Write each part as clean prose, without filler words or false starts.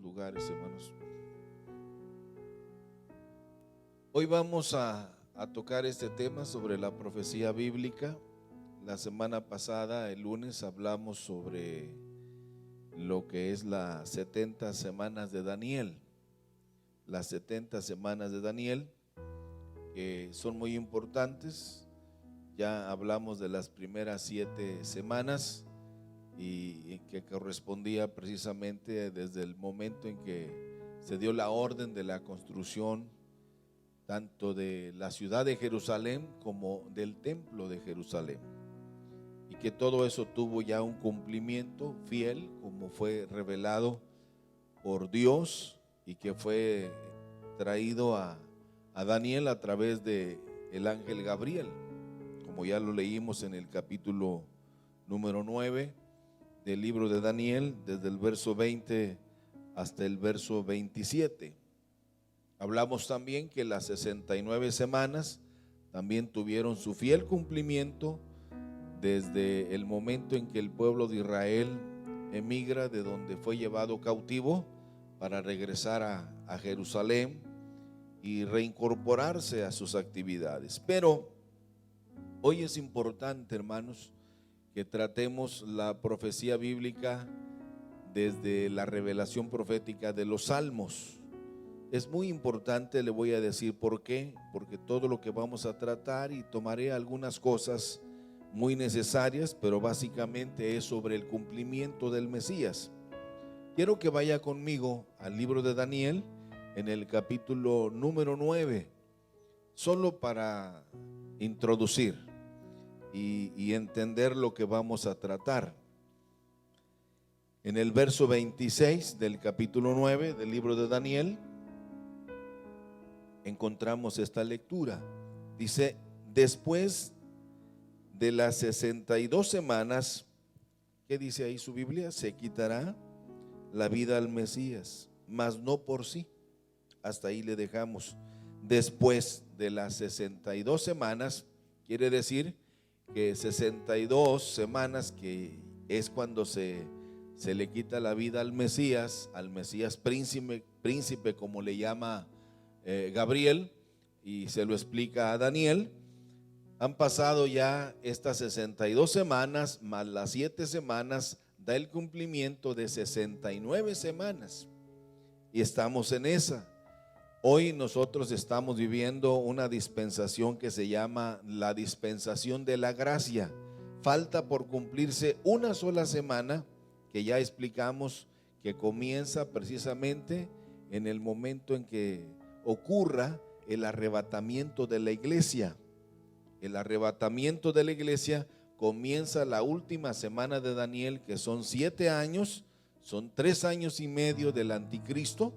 lugares, hermanos. Hoy vamos a tocar este tema sobre la profecía bíblica. La semana pasada, el lunes, hablamos sobre lo que es las 70 semanas de Daniel. Las 70 semanas de Daniel, que son muy importantes. Ya hablamos de las primeras 7 semanas y que correspondía precisamente desde el momento en que se dio la orden de la construcción tanto de la ciudad de Jerusalén como del templo de Jerusalén, y que todo eso tuvo ya un cumplimiento fiel como fue revelado por Dios y que fue traído a Daniel a través de el ángel Gabriel, como ya lo leímos en el capítulo número 9 del libro de Daniel, desde el verso 20 hasta el verso 27. Hablamos también que las 69 semanas también tuvieron su fiel cumplimiento desde el momento en que el pueblo de Israel emigra de donde fue llevado cautivo para regresar a Jerusalén y reincorporarse a sus actividades. Pero hoy es importante, hermanos, que tratemos la profecía bíblica desde la revelación profética de los salmos. Es muy importante, le voy a decir por qué, porque todo lo que vamos a tratar, y tomaré algunas cosas muy necesarias, pero básicamente es sobre el cumplimiento del Mesías. Quiero que vaya conmigo al libro de Daniel en el capítulo número 9, solo para introducir y entender lo que vamos a tratar. En el verso 26 del capítulo 9 del libro de Daniel encontramos esta lectura. Dice: después de las 62 semanas, ¿qué dice ahí su Biblia? Se quitará la vida al Mesías, mas no por sí. Hasta ahí le dejamos. Después de las 62 semanas, quiere decir que 62 semanas, que es cuando se le quita la vida al Mesías príncipe como le llama Gabriel, y se lo explica a Daniel. Han pasado ya estas 62 semanas, más las 7 semanas, da el cumplimiento de 69 semanas, y estamos en esa. Hoy nosotros estamos viviendo una dispensación que se llama la dispensación de la gracia. Falta por cumplirse una sola semana, que ya explicamos que comienza precisamente en el momento en que ocurra el arrebatamiento de la iglesia. El arrebatamiento de la iglesia comienza la última semana de Daniel, que son 7 años, son 3 años y medio del anticristo,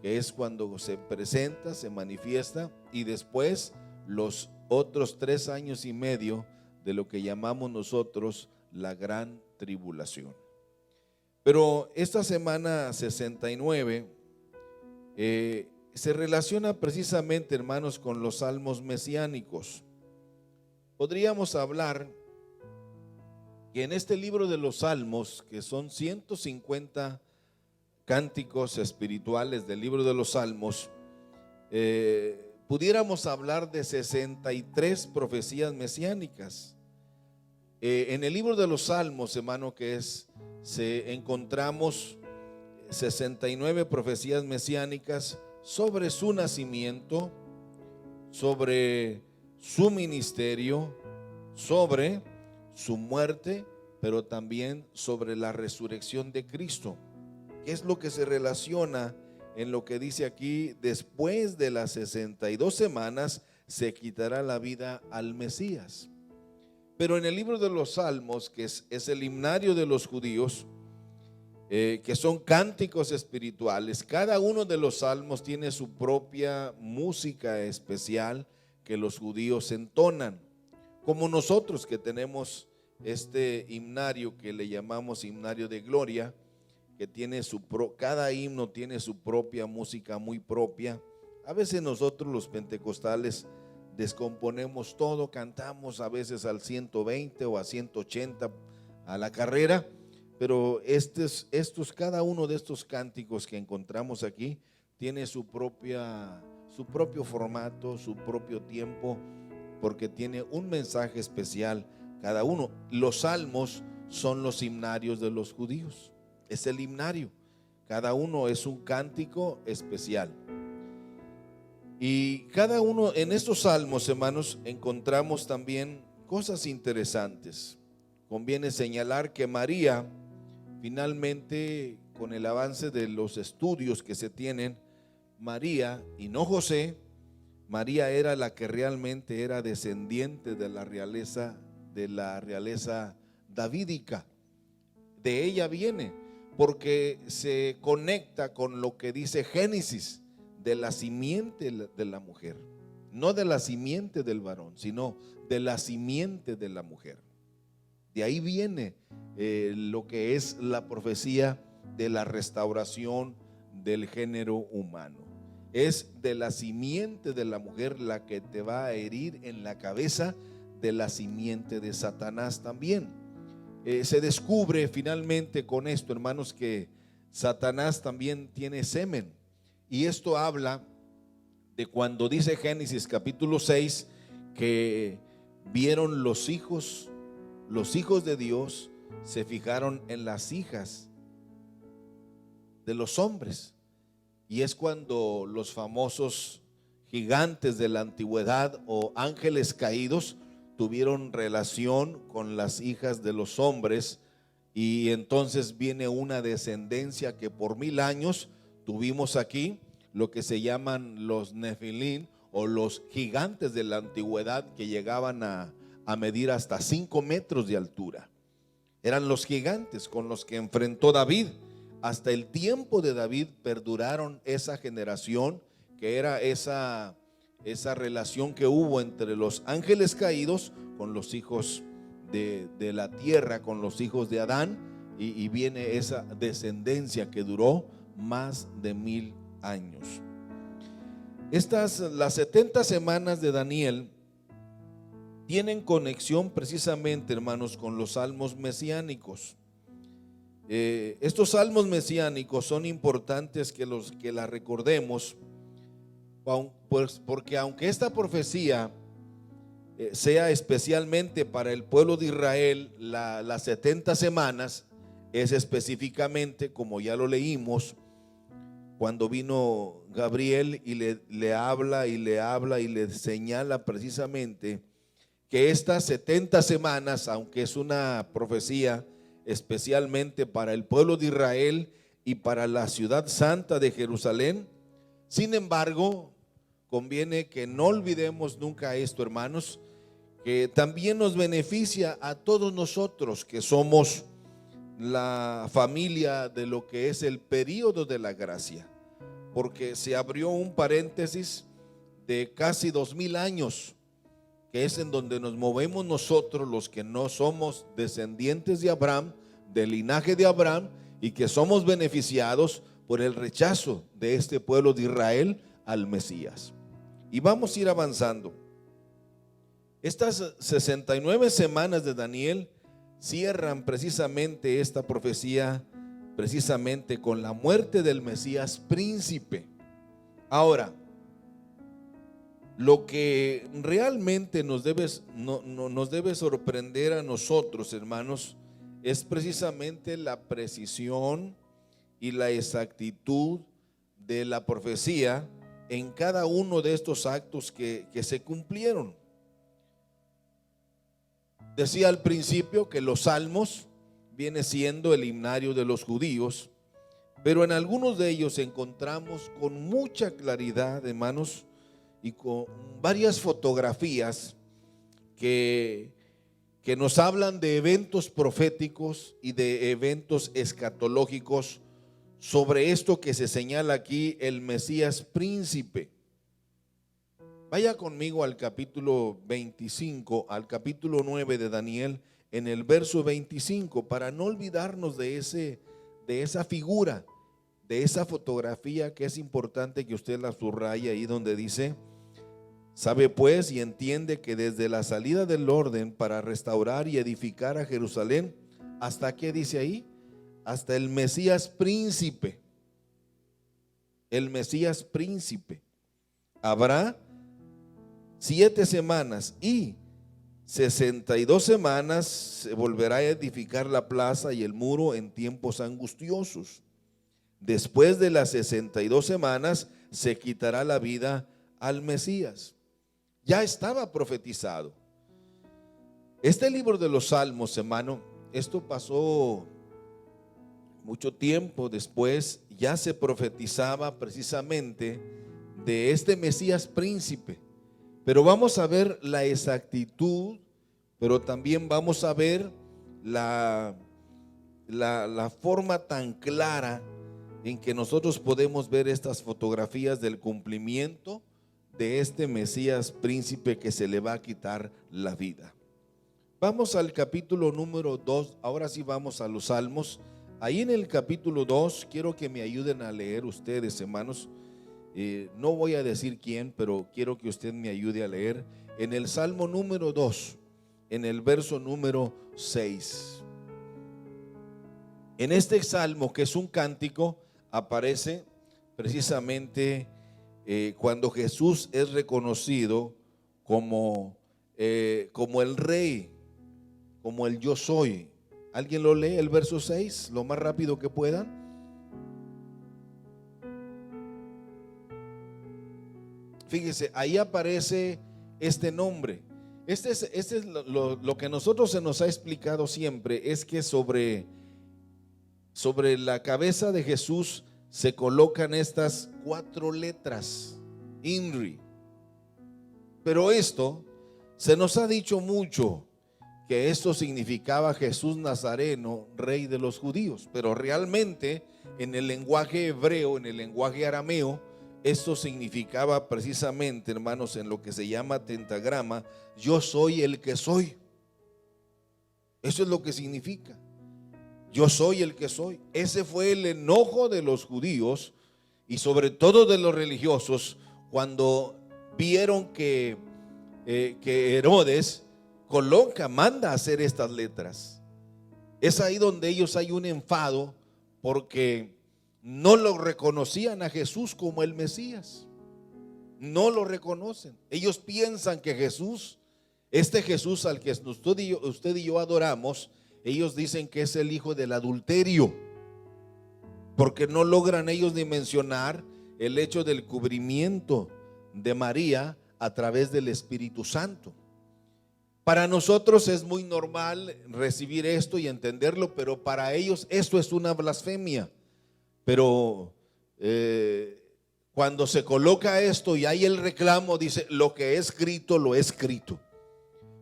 que es cuando se presenta, se manifiesta, y después los otros 3 años y medio de lo que llamamos nosotros la gran tribulación. Pero esta semana 69 se relaciona precisamente, hermanos, con los salmos mesiánicos. Podríamos hablar que en este libro de los salmos, que son 150 cánticos espirituales del libro de los salmos, pudiéramos hablar de 63 profecías mesiánicas. En el libro de los salmos, hermano, encontramos 69 profecías mesiánicas sobre su nacimiento, sobre su ministerio, sobre su muerte, pero también sobre la resurrección de Cristo. ¿Qué es lo que se relaciona en lo que dice aquí? Después de las 62 semanas se quitará la vida al Mesías. Pero en el libro de los Salmos, que es el himnario de los judíos, que son cánticos espirituales, cada uno de los salmos tiene su propia música especial que los judíos entonan, como nosotros que tenemos este himnario que le llamamos himnario de gloria, que tiene cada himno tiene su propia música muy propia. A veces nosotros los pentecostales descomponemos todo, cantamos a veces al 120 o a 180 a la carrera, pero cada uno de estos cánticos que encontramos aquí tiene su propio formato, su propio tiempo, porque tiene un mensaje especial cada uno. Los salmos son los himnarios de los judíos, es el himnario, cada uno es un cántico especial. Y cada uno en estos salmos, hermanos, encontramos también cosas interesantes. Conviene señalar que María, finalmente, con el avance de los estudios que se tienen, María y no José, María era la que realmente era descendiente de la realeza davídica. De ella viene, porque se conecta con lo que dice Génesis, de la simiente de la mujer, no de la simiente del varón, sino de la simiente de la mujer. De ahí viene lo que es la profecía de la restauración del género humano. Es de la simiente de la mujer la que te va a herir en la cabeza, de la simiente de Satanás también. Se descubre finalmente con esto, hermanos, que Satanás también tiene semen. Y esto habla de cuando dice Génesis capítulo 6 que vieron los hijos de Dios, se fijaron en las hijas de los hombres. Y es cuando los famosos gigantes de la antigüedad o ángeles caídos tuvieron relación con las hijas de los hombres, y entonces viene una descendencia que por 1000 años tuvimos aquí, lo que se llaman los Nefilín o los gigantes de la antigüedad, que llegaban a medir hasta 5 metros de altura. Eran los gigantes con los que enfrentó David. Hasta el tiempo de David perduraron esa generación, que era esa relación que hubo entre los ángeles caídos con los hijos de la tierra, con los hijos de Adán, y viene esa descendencia que duró más de 1000 años. Las 70 semanas de Daniel tienen conexión precisamente, hermanos, con los salmos mesiánicos. Estos salmos mesiánicos son importantes que la recordemos, pues porque aunque esta profecía sea especialmente para el pueblo de Israel, las 70 semanas es específicamente, como ya lo leímos, cuando vino Gabriel y le habla y le señala precisamente que estas 70 semanas, aunque es una profecía especialmente para el pueblo de Israel y para la ciudad santa de Jerusalén, sin embargo, conviene que no olvidemos nunca esto, hermanos, que también nos beneficia a todos nosotros que somos la familia de lo que es el período de la gracia, porque se abrió un paréntesis de casi 2000 años, que es en donde nos movemos nosotros, los que no somos descendientes de Abraham, del linaje de Abraham, y que somos beneficiados por el rechazo de este pueblo de Israel al Mesías. Y vamos a ir avanzando. Estas 69 semanas de Daniel cierran precisamente esta profecía, precisamente con la muerte del Mesías príncipe. Ahora, lo que realmente nos debe sorprender a nosotros, hermanos, es precisamente la precisión y la exactitud de la profecía en cada uno de estos actos que se cumplieron. Decía al principio que los salmos viene siendo el himnario de los judíos, pero en algunos de ellos encontramos con mucha claridad, hermanos, y con varias fotografías que nos hablan de eventos proféticos y de eventos escatológicos sobre esto que se señala aquí, el Mesías príncipe. Vaya conmigo al capítulo 25, al capítulo 9 de Daniel, en el verso 25, para no olvidarnos de esa figura, de esa fotografía, que es importante que usted la subraye ahí donde dice: sabe pues y entiende que desde la salida del orden para restaurar y edificar a Jerusalén, ¿hasta qué dice ahí? hasta el Mesías príncipe. El Mesías príncipe. Habrá 7 semanas y 62 semanas se volverá a edificar la plaza y el muro en tiempos angustiosos. Después de las 62 semanas se quitará la vida al Mesías. Ya estaba profetizado. Este libro de los Salmos, hermano, esto pasó mucho tiempo después, ya se profetizaba precisamente de este Mesías príncipe. Pero vamos a ver la exactitud, pero también vamos a ver la forma tan clara en que nosotros podemos ver estas fotografías del cumplimiento de este Mesías príncipe que se le va a quitar la vida. Vamos al capítulo número 2, ahora sí vamos a los Salmos. Ahí en el capítulo 2, quiero que me ayuden a leer ustedes, hermanos. No voy a decir quién, pero quiero que usted me ayude a leer. En el Salmo número 2, en el verso número 6. En este salmo, que es un cántico, aparece precisamente cuando Jesús es reconocido como el rey, como el yo soy. ¿Alguien lo lee, el verso 6, lo más rápido que puedan? Fíjese, ahí aparece este nombre. Este es lo que a nosotros se nos ha explicado siempre, es que sobre la cabeza de Jesús se colocan estas 4 letras, INRI. Pero esto se nos ha dicho mucho, que esto significaba Jesús Nazareno, rey de los judíos. Pero realmente en el lenguaje hebreo, en el lenguaje arameo, esto significaba precisamente, hermanos, en lo que se llama tentagrama, yo soy el que soy. Eso es lo que significa. Yo soy el que soy. Ese fue el enojo de los judíos y sobre todo de los religiosos cuando vieron que Herodes manda a hacer estas letras. Es ahí donde ellos hay un enfado porque no lo reconocían a Jesús como el Mesías. No lo reconocen. Ellos piensan que Jesús, este Jesús al que usted y yo adoramos, ellos dicen que es el hijo del adulterio, porque no logran ellos dimensionar el hecho del cubrimiento de María a través del Espíritu Santo. Para nosotros es muy normal recibir esto y entenderlo, pero para ellos esto es una blasfemia. Pero cuando se coloca esto y hay el reclamo, dice lo que es escrito, lo he escrito.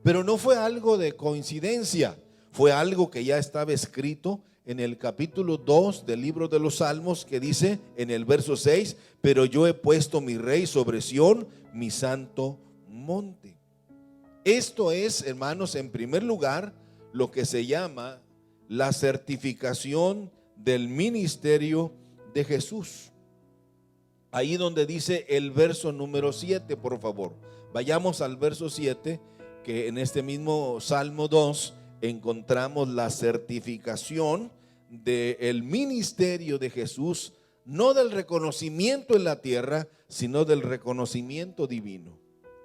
Pero no fue algo de coincidencia, fue algo que ya estaba escrito en el capítulo 2 del libro de los Salmos, que dice en el verso 6, pero yo he puesto mi rey sobre Sión, mi santo monte. Esto es, hermanos, en primer lugar, lo que se llama la certificación del ministerio de Jesús. Ahí donde dice el verso número 7, por favor. Vayamos al verso 7, que en este mismo Salmo 2 encontramos la certificación del ministerio de Jesús, no del reconocimiento en la tierra, sino del reconocimiento divino.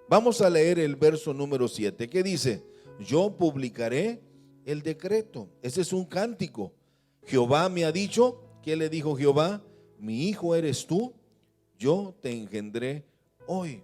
Vamos a leer el verso número 7, que dice: yo publicaré el decreto. Ese es un cántico. Jehová me ha dicho. ¿Qué le dijo Jehová? Mi hijo eres tú, yo te engendré hoy.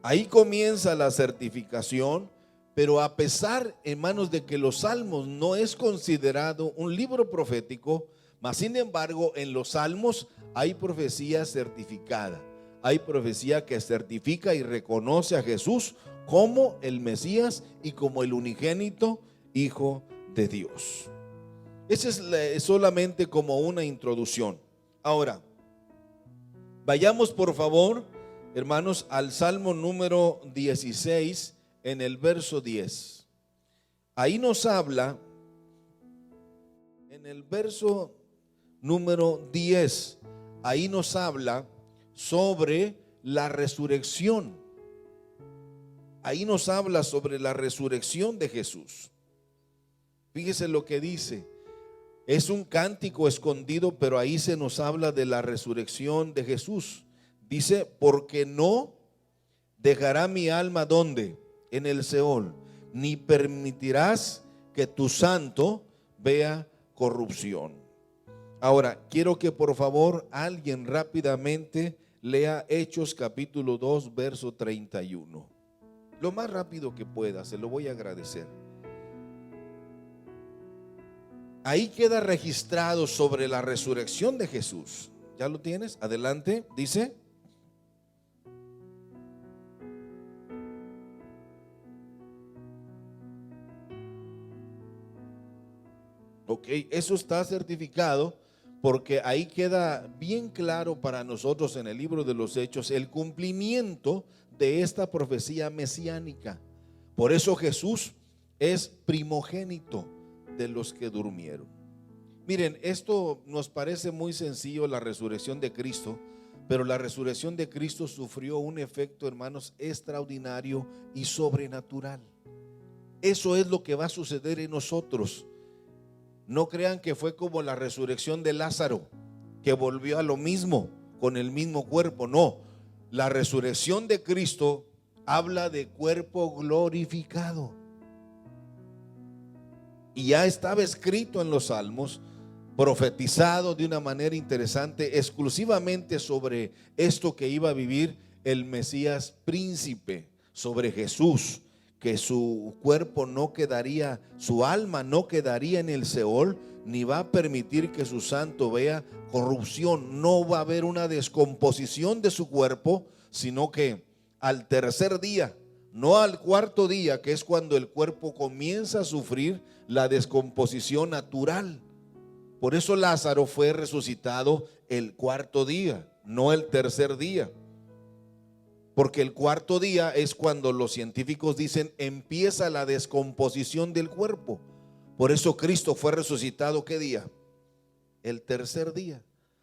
Ahí comienza la certificación. Pero a pesar, hermanos, de que los Salmos no es considerado un libro profético, mas sin embargo en los Salmos hay profecía certificada. Hay profecía que certifica y reconoce a Jesús como el Mesías y como el unigénito Hijo de Dios. Esa es solamente como una introducción. Ahora, vayamos por favor, hermanos, al Salmo número 16 en el verso 10. Ahí nos habla, en el verso número 10, ahí nos habla sobre la resurrección. Ahí nos habla sobre la resurrección de Jesús. Fíjese lo que dice: Es un cántico escondido, pero ahí se nos habla de la resurrección de Jesús. Dice, porque no dejará mi alma ¿dónde? En el Seol, ni permitirás que tu santo vea corrupción. Ahora, quiero que por favor alguien rápidamente lea Hechos capítulo 2, verso 31. Lo más rápido que pueda, se lo voy a agradecer. Ahí queda registrado sobre la resurrección de Jesús. ¿Ya lo tienes? Adelante, dice. Ok, eso está certificado porque ahí queda bien claro para nosotros en el libro de los Hechos el cumplimiento de esta profecía mesiánica. Por eso Jesús es primogénito de los que durmieron. Miren, esto nos parece muy sencillo, la resurrección de Cristo, pero la resurrección de Cristo sufrió un efecto, hermanos, extraordinario y sobrenatural. Eso es lo que va a suceder en nosotros. No crean que fue como la resurrección de Lázaro, que volvió a lo mismo, con el mismo cuerpo. No, la resurrección de Cristo habla de cuerpo glorificado. Y ya estaba escrito en los Salmos, profetizado de una manera interesante, exclusivamente sobre esto que iba a vivir el Mesías príncipe, sobre Jesús, que su cuerpo no quedaría, su alma no quedaría en el Seol, ni va a permitir que su santo vea corrupción. No va a haber una descomposición de su cuerpo, sino que al tercer día, no al cuarto día, que es cuando el cuerpo comienza a sufrir la descomposición natural. Por eso Lázaro fue resucitado el cuarto día, no el tercer día. Porque el cuarto día es cuando los científicos dicen empieza la descomposición del cuerpo. Por eso Cristo fue resucitado, ¿qué día? El tercer día.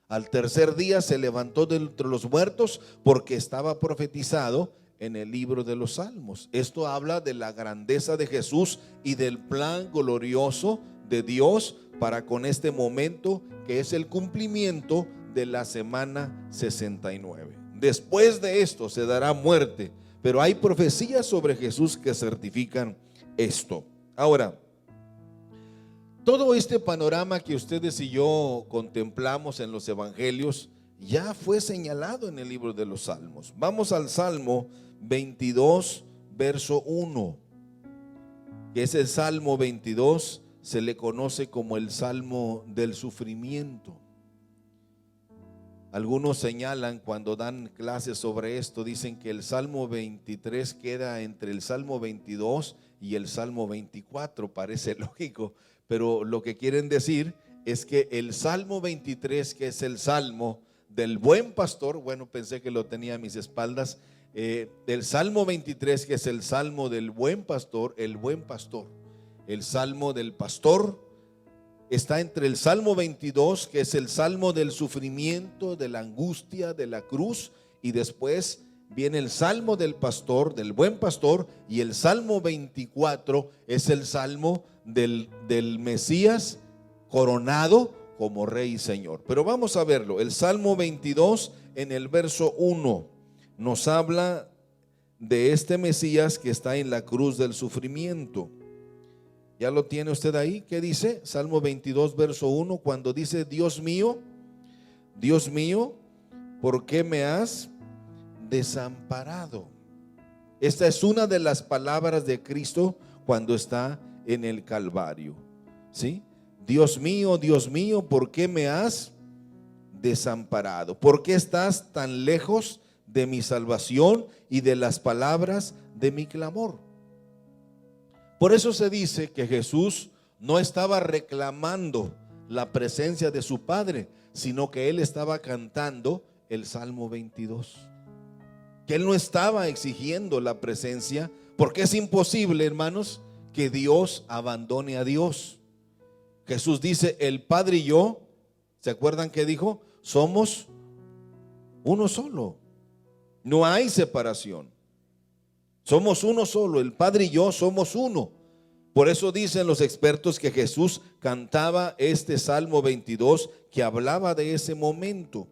Al tercer día se levantó de entre los muertos porque estaba profetizado en el libro de los Salmos. Esto habla de la grandeza de Jesús y del plan glorioso de Dios para con este momento que es el cumplimiento de la semana 69. Después de esto se dará muerte, pero hay profecías sobre Jesús que certifican esto. Ahora, todo este panorama que ustedes y yo contemplamos en los evangelios ya fue señalado en el libro de los Salmos. Vamos al Salmo 22, verso 1, que ese Salmo 22 se le conoce como el Salmo del sufrimiento. Algunos señalan cuando dan clases sobre esto, dicen que el Salmo 23 queda entre el Salmo 22 y el Salmo 24, parece lógico, pero lo que quieren decir es que el Salmo 23, que es el Salmo del buen pastor, bueno, pensé que lo tenía a mis espaldas, el Salmo 23, que es el Salmo del buen pastor, el Salmo del pastor, está entre el Salmo 22, que es el Salmo del sufrimiento, de la angustia, de la cruz, y después viene el Salmo del pastor, del buen pastor, y el Salmo 24 es el Salmo del Mesías coronado como Rey y Señor. Pero vamos a verlo. El Salmo 22 en el verso 1 nos habla de este Mesías que está en la cruz del sufrimiento. ¿Ya lo tiene usted ahí? ¿Qué dice? Salmo 22, verso 1, cuando dice: Dios mío, ¿por qué me has desamparado? Esta es una de las palabras de Cristo cuando está en el Calvario, ¿sí? Dios mío, ¿por qué me has desamparado? ¿Por qué estás tan lejos de mi salvación y de las palabras de mi clamor? Por eso se dice que Jesús no estaba reclamando la presencia de su Padre, sino que Él estaba cantando el Salmo 22. Que Él no estaba exigiendo la presencia, porque es imposible, hermanos, que Dios abandone a Dios. Jesús dice: el Padre y yo, ¿se acuerdan que dijo? Somos uno solo. No hay separación. Somos uno solo, el Padre y yo somos uno. Por eso dicen los expertos que Jesús cantaba este Salmo 22 que hablaba de ese momento.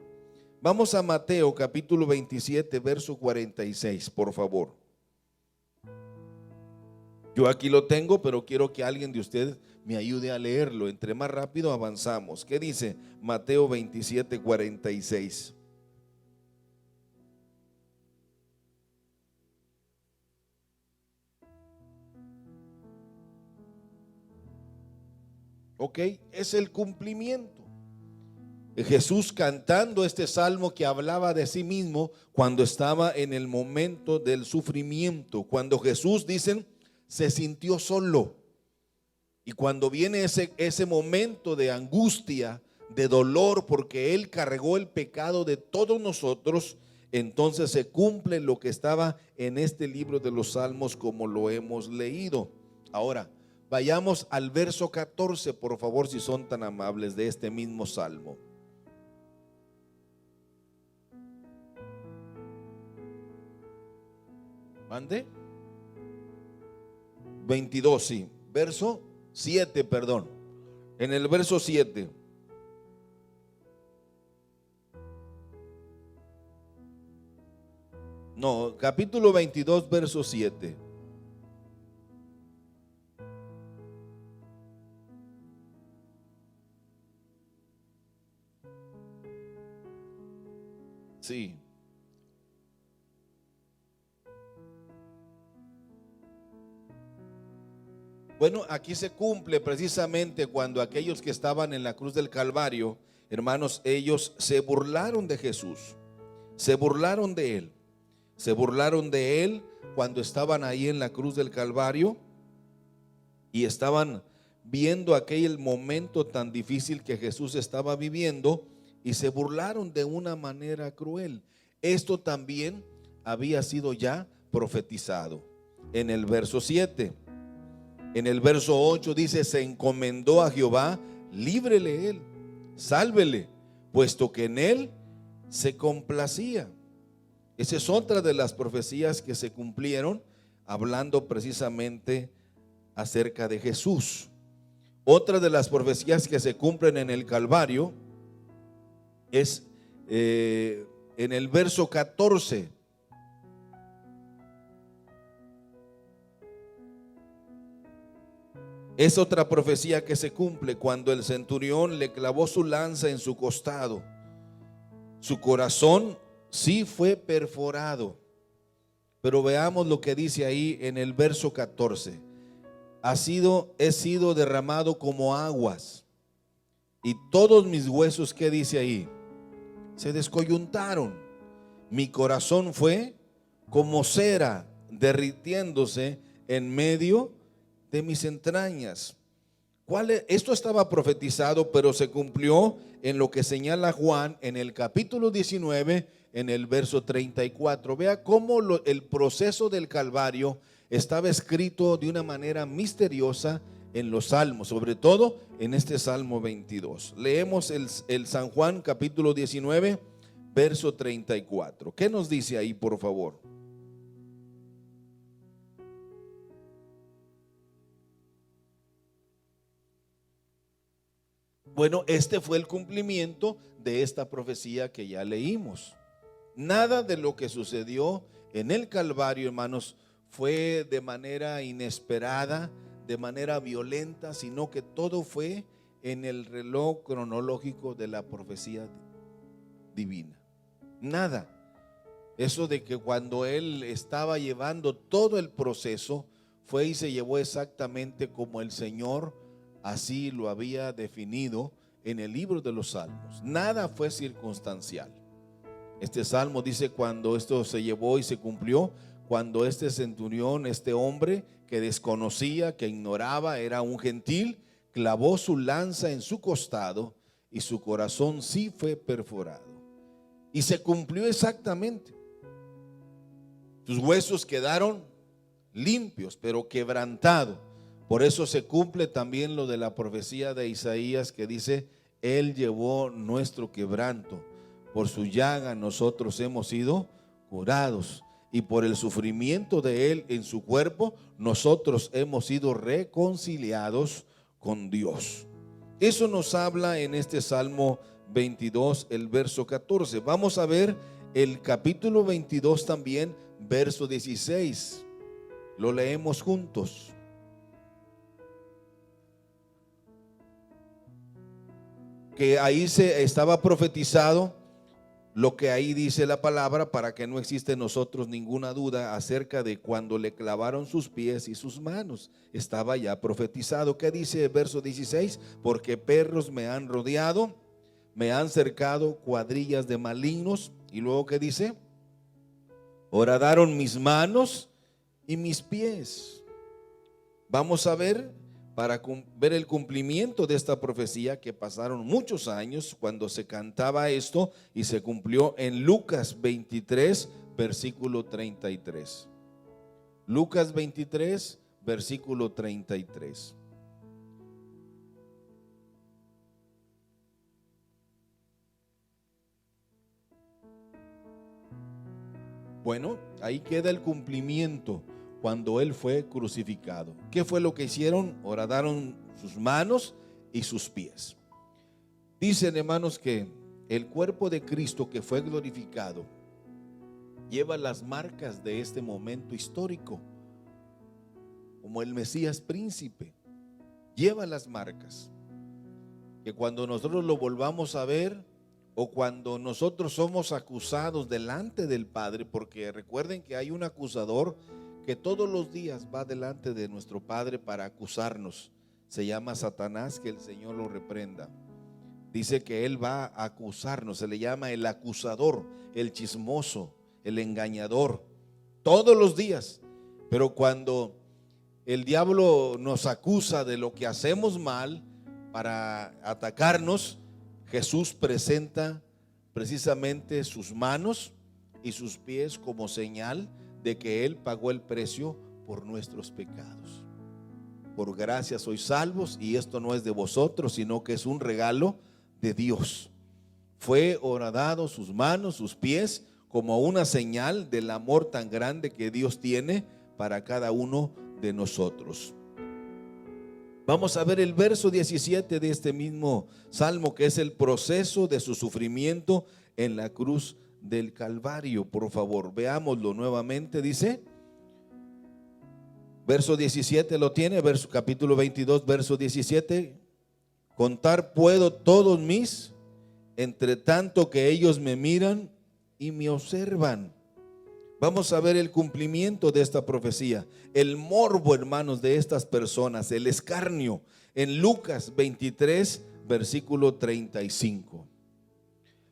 Vamos a Mateo capítulo 27, verso 46, por favor. Yo aquí lo tengo, pero quiero que alguien de ustedes me ayude a leerlo. Entre más rápido avanzamos. ¿Qué dice Mateo 27, 46? Ok, es el cumplimiento. Jesús cantando este salmo que hablaba de sí mismo cuando estaba en el momento del sufrimiento. Cuando Jesús, dicen, se sintió solo. Y cuando viene ese momento de angustia, de dolor, porque Él cargó el pecado de todos nosotros, entonces se cumple lo que estaba en este libro de los Salmos como lo hemos leído. Ahora, vayamos al verso 14, por favor, si son tan amables, de este mismo Salmo. ¿Mande? 22, sí. Verso 7, perdón. En el verso 7. No, capítulo 22, verso 7. Sí. Bueno, aquí se cumple precisamente cuando aquellos que estaban en la cruz del Calvario, hermanos, ellos se burlaron de Jesús, se burlaron de Él, se burlaron de Él cuando estaban ahí en la cruz del Calvario y estaban viendo aquel momento tan difícil que Jesús estaba viviendo y se burlaron de una manera cruel. Esto también había sido ya profetizado en el verso 7. En el verso 8 dice: se encomendó a Jehová, líbrele él, sálvele, puesto que en él se complacía. Esa es otra de las profecías que se cumplieron, hablando precisamente acerca de Jesús. Otra de las profecías que se cumplen en el Calvario es en el verso 14. Es otra profecía que se cumple cuando el centurión le clavó su lanza en su costado. Su corazón sí fue perforado. Pero veamos lo que dice ahí en el verso 14. He sido derramado como aguas, y todos mis huesos, ¿qué dice ahí? Se descoyuntaron. Mi corazón fue como cera derritiéndose en medio de mis entrañas. Esto estaba profetizado, pero se cumplió en lo que señala Juan en el capítulo 19, en el verso 34. Vea cómo el proceso del Calvario estaba escrito de una manera misteriosa en los salmos, sobre todo en este Salmo 22. Leemos el San Juan capítulo 19, verso 34. ¿Qué nos dice ahí, por favor? Bueno, este fue el cumplimiento de esta profecía que ya leímos. Nada de lo que sucedió en el Calvario, hermanos, fue de manera inesperada, de manera violenta, sino que todo fue en el reloj cronológico de la profecía divina. Nada. Eso de que cuando Él estaba llevando todo el proceso, fue y se llevó exactamente como el Señor así lo había definido en el libro de los Salmos. Nada fue circunstancial. Este salmo dice: cuando esto se llevó y se cumplió, cuando este centurión, este hombre que desconocía, que ignoraba, era un gentil, clavó su lanza en su costado y su corazón sí fue perforado. Y se cumplió exactamente. Sus huesos quedaron limpios, pero quebrantados. Por eso se cumple también lo de la profecía de Isaías que dice: Él llevó nuestro quebranto, por su llaga nosotros hemos sido curados. y por el sufrimiento de Él en su cuerpo, nosotros hemos sido reconciliados con Dios. Eso nos habla en este Salmo 22, el verso 14. Vamos a ver el capítulo 22 también, verso 16. Lo leemos juntos. Que ahí se estaba profetizado lo que ahí dice la palabra, para que no exista en nosotros ninguna duda acerca de cuando le clavaron sus pies y sus manos. Estaba ya profetizado. ¿Qué dice el verso 16? Porque perros me han rodeado, me han cercado cuadrillas de malignos. Y luego, ¿qué dice? Horadaron mis manos y mis pies. Vamos a ver, para ver el cumplimiento de esta profecía, que pasaron muchos años cuando se cantaba esto, y se cumplió en Lucas 23, versículo 33. Lucas 23, versículo 33. Bueno, ahí queda el cumplimiento cuando Él fue crucificado. ¿Qué fue lo que hicieron? Horadaron sus manos y sus pies. Dicen, hermanos, que el cuerpo de Cristo que fue glorificado lleva las marcas de este momento histórico, como el Mesías príncipe. Lleva las marcas que cuando nosotros lo volvamos a ver, o cuando nosotros somos acusados delante del Padre, porque recuerden que hay un acusador que todos los días va delante de nuestro Padre para acusarnos. Se llama Satanás, que el Señor lo reprenda. Dice que él va a acusarnos, se le llama el acusador, el chismoso, el engañador, todos los días. Pero cuando el diablo nos acusa de lo que hacemos mal para atacarnos, Jesús presenta precisamente sus manos y sus pies como señal de que Él pagó el precio por nuestros pecados. Por gracia sois salvos, y esto no es de vosotros, sino que es un regalo de Dios. Fue horadado sus manos, sus pies, como una señal del amor tan grande que Dios tiene para cada uno de nosotros. Vamos a ver el verso 17 de este mismo salmo, que es el proceso de su sufrimiento en la cruz del Calvario. Por favor, veámoslo nuevamente. Dice, verso 17, ¿lo tiene? Capítulo 22, verso 17. Contar puedo todos mis, entre tanto que ellos me miran y me observan. Vamos a ver el cumplimiento de esta profecía, el morbo, hermanos, de estas personas, el escarnio, en Lucas 23, versículo 35.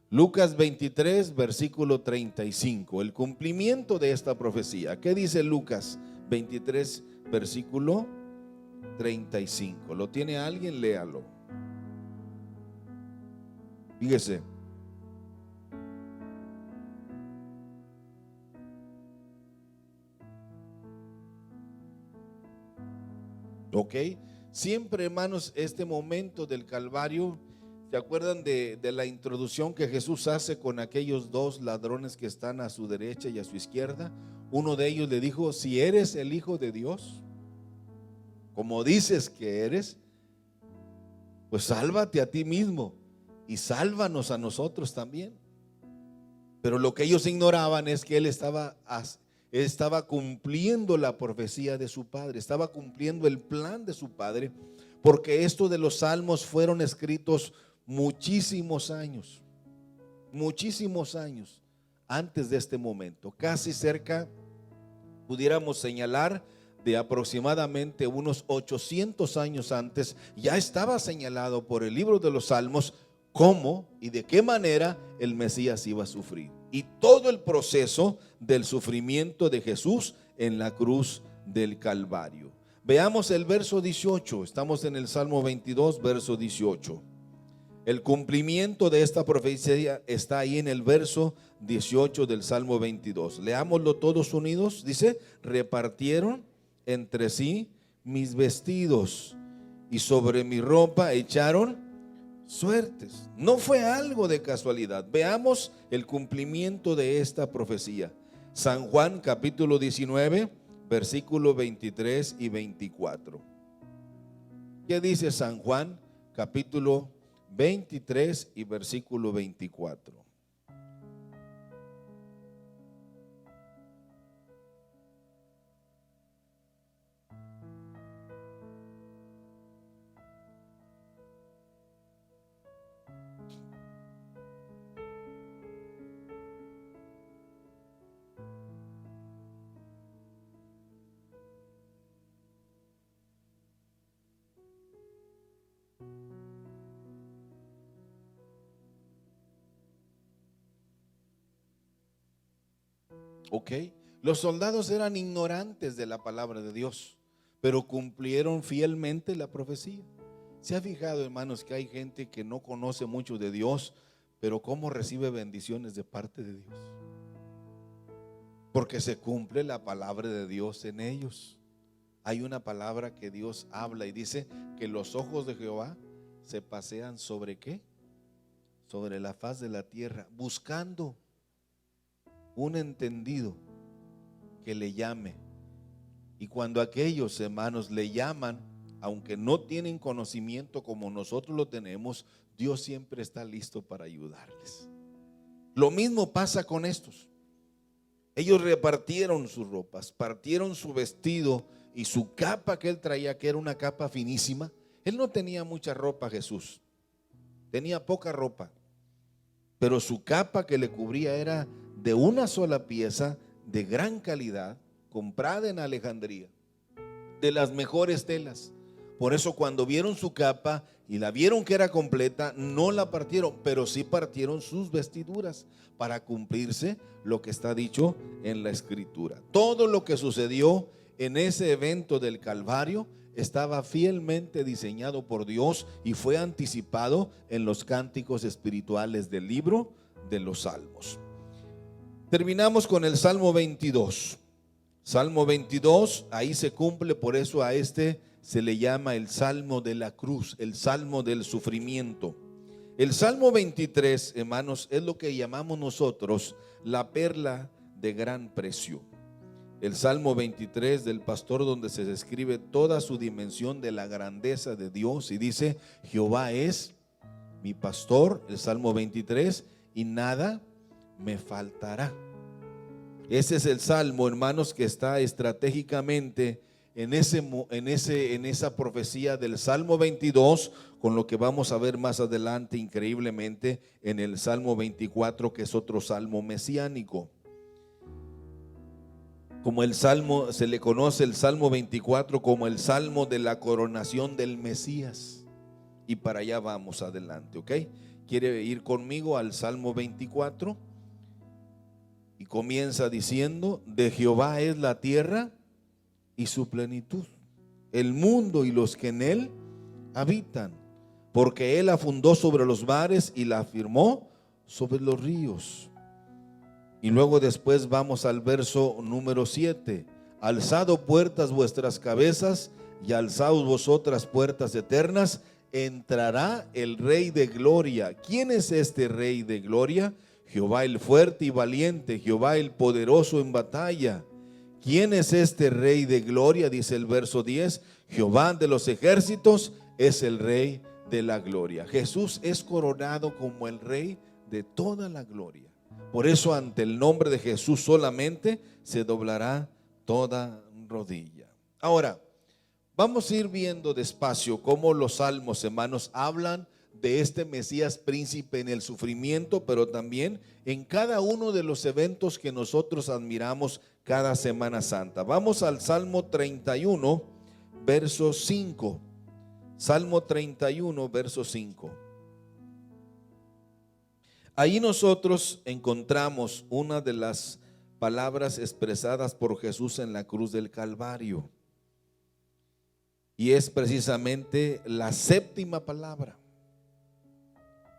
Lucas 23, versículo 35, el cumplimiento de esta profecía. ¿Qué dice Lucas 23, versículo 35? ¿Lo tiene alguien? Léalo. Fíjese. Ok, siempre, hermanos, este momento del Calvario, ¿se acuerdan de la introducción que Jesús hace con aquellos dos ladrones que están a su derecha y a su izquierda? Uno de ellos le dijo, si eres el Hijo de Dios, como dices que eres, pues sálvate a ti mismo y sálvanos a nosotros también. Pero lo que ellos ignoraban es que él estaba cumpliendo la profecía de su Padre, estaba cumpliendo el plan de su Padre, porque esto de los salmos fueron escritos muchísimos años antes de este momento, casi cerca, pudiéramos señalar, de aproximadamente unos 800 años antes. Ya estaba señalado por el libro de los Salmos cómo y de qué manera el Mesías iba a sufrir, y todo el proceso del sufrimiento de Jesús en la cruz del Calvario. Veamos el verso 18, estamos en el Salmo 22, verso 18. El cumplimiento de esta profecía está ahí en el verso 18 del Salmo 22. Leámoslo todos unidos. Dice, repartieron entre sí mis vestidos y sobre mi ropa echaron suertes. No fue algo de casualidad. Veamos el cumplimiento de esta profecía. San Juan capítulo 19, versículos 23 y 24. ¿Qué dice San Juan capítulo 23 y versículo 24? Ok, los soldados eran ignorantes de la palabra de Dios, pero cumplieron fielmente la profecía. ¿Se ha fijado, hermanos, que hay gente que no conoce mucho de Dios, pero cómo recibe bendiciones de parte de Dios? Porque se cumple la palabra de Dios en ellos. Hay una palabra que Dios habla y dice que los ojos de Jehová se pasean ¿sobre qué? Sobre la faz de la tierra, buscando un entendido que le llame. Y cuando aquellos hermanos le llaman, aunque no tienen conocimiento como nosotros lo tenemos, Dios siempre está listo para ayudarles. Lo mismo pasa con estos. Ellos repartieron sus ropas, partieron su vestido y su capa que él traía, que era una capa finísima. Él no tenía mucha ropa, Jesús. Tenía poca ropa, pero su capa que le cubría era de una sola pieza, de gran calidad, comprada en Alejandría, de las mejores telas. Por eso cuando vieron su capa y la vieron que era completa, no la partieron, pero sí partieron sus vestiduras para cumplirse lo que está dicho en la Escritura. Todo lo que sucedió en ese evento del Calvario estaba fielmente diseñado por Dios y fue anticipado en los cánticos espirituales del libro de los Salmos. Terminamos con el Salmo 22. Salmo 22, ahí se cumple, por eso a este se le llama el Salmo de la cruz, el Salmo del sufrimiento. El Salmo 23, hermanos, es lo que llamamos nosotros la perla de gran precio. El Salmo 23 del pastor, donde se describe toda su dimensión de la grandeza de Dios y dice: Jehová es mi pastor, el Salmo 23, y nada me faltará. Ese es el salmo, hermanos, que está estratégicamente en esa profecía del Salmo 22, con lo que vamos a ver más adelante increíblemente en el Salmo 24, que es otro salmo mesiánico. Como el salmo, se le conoce el Salmo 24 como el salmo de la coronación del Mesías. Y para allá vamos adelante, ¿ok? ¿Quiere ir conmigo al Salmo 24? Y comienza diciendo: de Jehová es la tierra y su plenitud, el mundo y los que en él habitan, porque él la fundó sobre los mares y la afirmó sobre los ríos. Y luego después vamos al verso número 7. Alzado puertas vuestras cabezas y alzaos vosotras puertas eternas, entrará el Rey de gloria. ¿Quién es este Rey de gloria? Jehová el fuerte y valiente, Jehová el poderoso en batalla. ¿Quién es este Rey de gloria? Dice el verso 10. Jehová de los ejércitos es el Rey de la gloria. Jesús es coronado como el Rey de toda la gloria. Por eso ante el nombre de Jesús solamente se doblará toda rodilla. Ahora, vamos a ir viendo despacio cómo los salmos, hermanos, hablan de este Mesías príncipe en el sufrimiento, pero también en cada uno de los eventos que nosotros admiramos cada Semana Santa. Vamos al Salmo 31, verso 5. Salmo 31, verso 5. Ahí nosotros encontramos una de las palabras expresadas por Jesús en la cruz del Calvario. Y es precisamente la séptima palabra,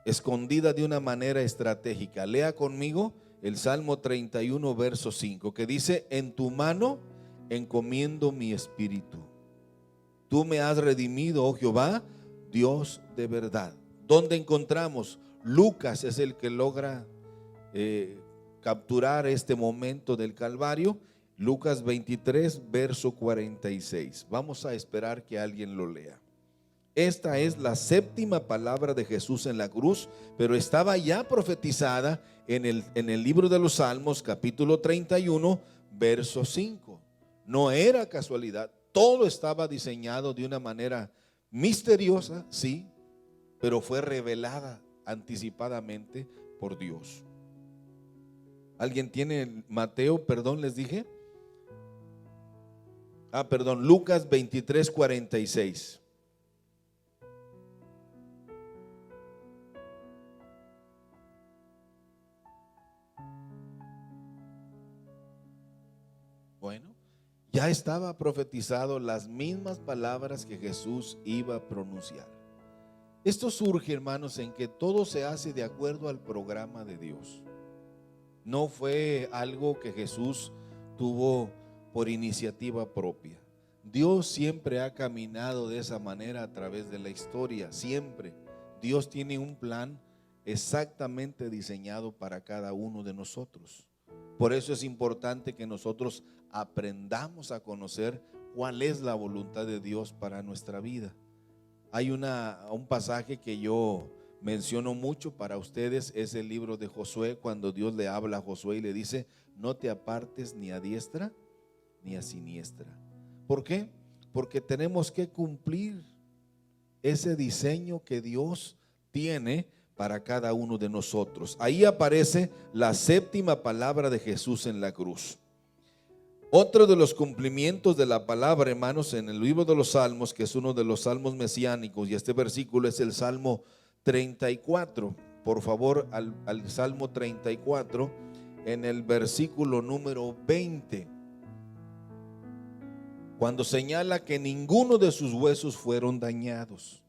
escondida de una manera estratégica. Lea conmigo el Salmo 31, verso 5, que dice: en tu mano encomiendo mi espíritu. Tú me has redimido, oh Jehová, Dios de verdad. ¿Dónde encontramos? Lucas es el que logra capturar este momento del Calvario. Lucas 23, verso 46. Vamos a esperar que alguien lo lea. Esta es la séptima palabra de Jesús en la cruz, pero estaba ya profetizada en el libro de los Salmos, capítulo 31, verso 5. No era casualidad, todo estaba diseñado de una manera misteriosa, sí, pero fue revelada anticipadamente por Dios. ¿Alguien tiene Mateo? Perdón, les dije. Lucas 23, 46. Bueno, ya estaba profetizado las mismas palabras que Jesús iba a pronunciar. Esto surge, hermanos, en que todo se hace de acuerdo al programa de Dios. No fue algo que Jesús tuvo por iniciativa propia. Dios siempre ha caminado de esa manera a través de la historia, siempre. Dios tiene un plan exactamente diseñado para cada uno de nosotros. Por eso es importante que nosotros aprendamos a conocer cuál es la voluntad de Dios para nuestra vida. Hay un pasaje que yo menciono mucho para ustedes, es el libro de Josué, cuando Dios le habla a Josué y le dice: no te apartes ni a diestra ni a siniestra. ¿Por qué? Porque tenemos que cumplir ese diseño que Dios tiene para cada uno de nosotros. Ahí aparece la séptima palabra de Jesús en la cruz. Otro de los cumplimientos de la palabra, hermanos, en el libro de los Salmos, que es uno de los salmos mesiánicos, y este versículo es el Salmo 34. Por favor, al Salmo 34, en el versículo número 20, cuando señala que ninguno de sus huesos fueron dañados,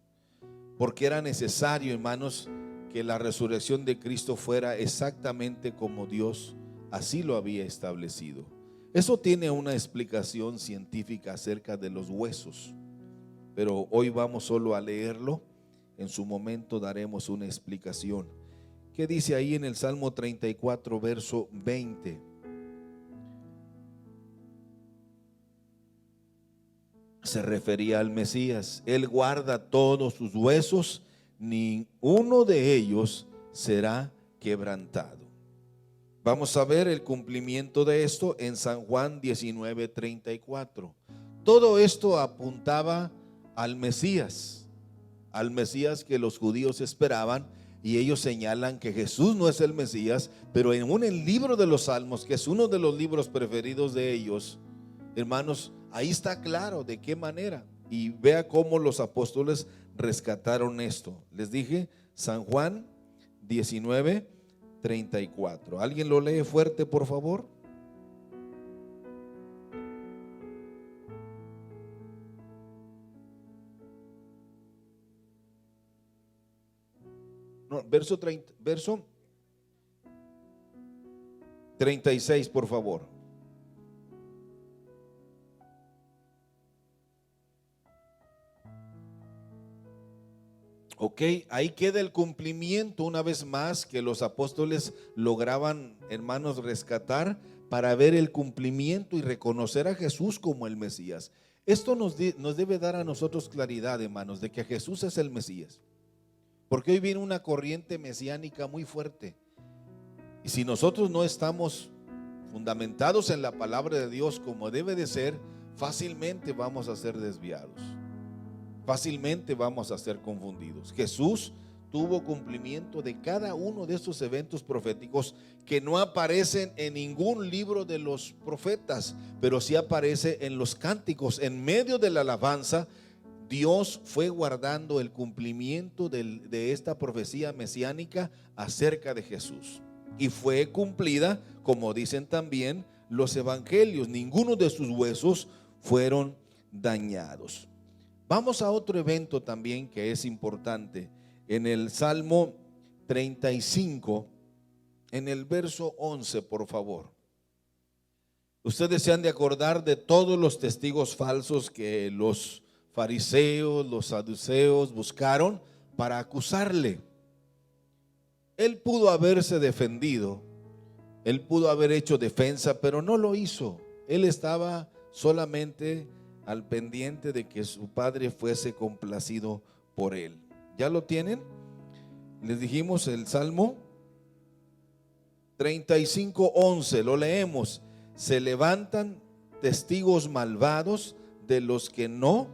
porque era necesario, hermanos, que la resurrección de Cristo fuera exactamente como Dios así lo había establecido. Eso tiene una explicación científica acerca de los huesos, pero hoy vamos solo a leerlo. En su momento daremos una explicación. ¿Qué dice ahí en el Salmo 34, verso 20? Se refería al Mesías. Él guarda todos sus huesos, ni uno de ellos será quebrantado. Vamos a ver el cumplimiento de esto en San Juan 19:34. Todo esto apuntaba al Mesías que los judíos esperaban, y ellos señalan que Jesús no es el Mesías, pero en el libro de los Salmos, que es uno de los libros preferidos de ellos, hermanos, ahí está claro de qué manera. Y vea cómo los apóstoles rescataron esto. Les dije, San Juan 19:34. ¿Alguien lo lee fuerte, por favor? No, verso 36, por favor. Ok, ahí queda el cumplimiento una vez más que los apóstoles lograban, hermanos, rescatar para ver el cumplimiento y reconocer a Jesús como el Mesías. Esto nos debe dar a nosotros claridad, hermanos, de que Jesús es el Mesías. Porque hoy viene una corriente mesiánica muy fuerte. Y si nosotros no estamos fundamentados en la palabra de Dios como debe de ser, fácilmente vamos a ser desviados. Fácilmente vamos a ser confundidos. Jesús tuvo cumplimiento de cada uno de estos eventos proféticos que no aparecen en ningún libro de los profetas, pero sí aparece en los cánticos. En medio de la alabanza, Dios fue guardando el cumplimiento de esta profecía mesiánica acerca de Jesús, y fue cumplida, como dicen también los evangelios. Ninguno de sus huesos fueron dañados. Vamos a otro evento también que es importante. En el Salmo 35, en el verso 11, por favor. Ustedes se han de acordar de todos los testigos falsos que los fariseos, los saduceos buscaron para acusarle. Él pudo haberse defendido Él pudo haber hecho defensa, pero no lo hizo. Él estaba solamente al pendiente de que su padre fuese complacido por él. ¿Ya lo tienen? Les dijimos el Salmo 35:11, lo leemos. Se levantan testigos malvados de los que no.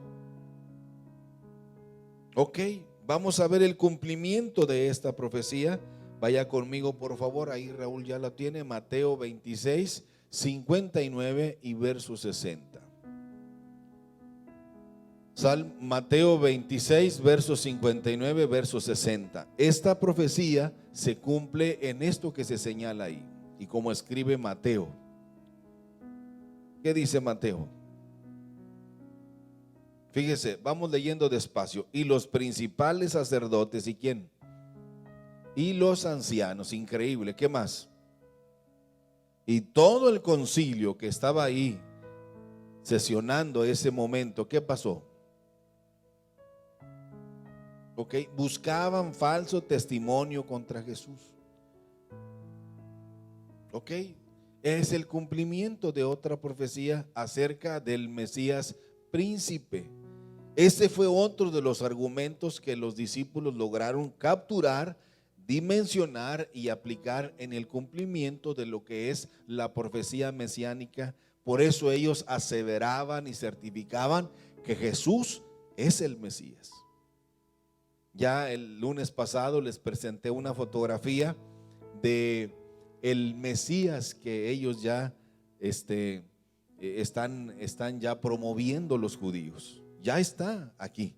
Ok, vamos a ver el cumplimiento de esta profecía. Vaya conmigo por favor, ahí Raúl ya la tiene, Mateo 26, 59 y verso 60. Mateo 26, verso 59, verso 60. Esta profecía se cumple en esto que se señala ahí. Y como escribe Mateo. ¿Qué dice Mateo? Fíjese, vamos leyendo despacio. Y los principales sacerdotes, ¿y quién? Y los ancianos, increíble. ¿Qué más? Y todo el concilio que estaba ahí sesionando ese momento, ¿qué pasó? Ok, buscaban falso testimonio contra Jesús. Ok, es el cumplimiento de otra profecía acerca del Mesías príncipe. Este fue otro de los argumentos que los discípulos lograron capturar, dimensionar y aplicar en el cumplimiento de lo que es la profecía mesiánica. Por eso ellos aseveraban y certificaban que Jesús es el Mesías. Ya el lunes pasado les presenté una fotografía de el Mesías que ellos ya están ya promoviendo los judíos. Ya está aquí.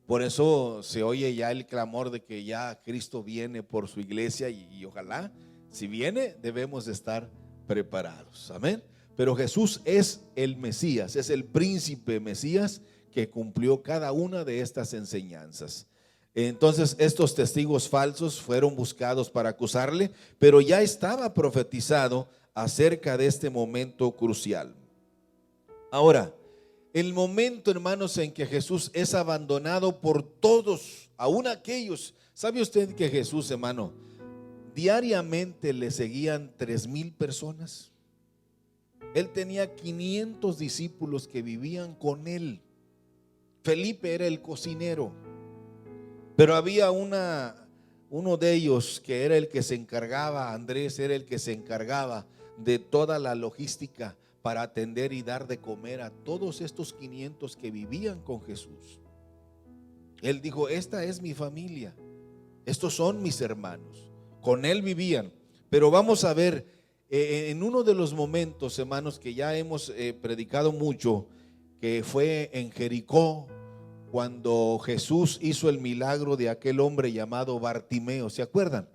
Por eso se oye ya el clamor de que ya Cristo viene por su iglesia y ojalá, si viene, debemos estar preparados. Amén. Pero Jesús es el Mesías, es el príncipe Mesías que cumplió cada una de estas enseñanzas. Entonces estos testigos falsos fueron buscados para acusarle, pero ya estaba profetizado acerca de este momento crucial. Ahora, el momento, hermanos, en que Jesús es abandonado por todos, aún aquellos. ¿Sabe usted que Jesús, hermano, diariamente le seguían 3,000 personas? Él tenía 500 discípulos que vivían con él. Felipe era el cocinero, pero había uno de ellos que era el que se encargaba, Andrés era el que se encargaba de toda la logística para atender y dar de comer a todos estos 500 que vivían con Jesús. Él dijo: esta es mi familia, estos son mis hermanos. Con él vivían. Pero vamos a ver en uno de los momentos, hermanos, que ya hemos predicado mucho, que fue en Jericó, cuando Jesús hizo el milagro de aquel hombre llamado Bartimeo. ¿Se acuerdan?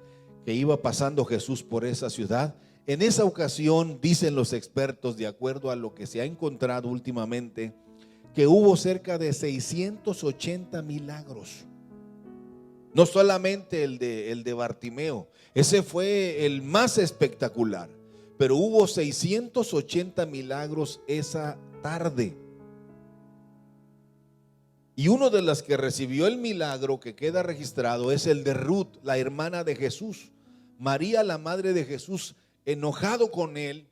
Que iba pasando Jesús por esa ciudad. En esa ocasión, dicen los expertos, de acuerdo a lo que se ha encontrado últimamente, que hubo cerca de 680 milagros. No solamente el de Bartimeo, ese fue el más espectacular, pero hubo 680 milagros esa tarde. Y uno de los que recibió el milagro que queda registrado es el de Ruth, la hermana de Jesús. María, la madre de Jesús, enojado con él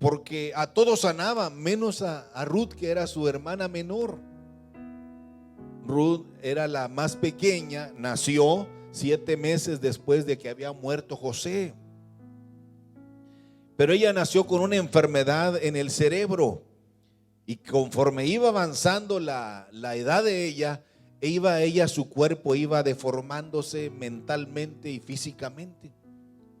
porque a todos sanaba, menos a Ruth, que era su hermana menor. Ruth era la más pequeña, nació 7 meses después de que había muerto José. Pero ella nació con una enfermedad en el cerebro. Y conforme iba avanzando la edad de ella, su cuerpo iba deformándose mentalmente y físicamente.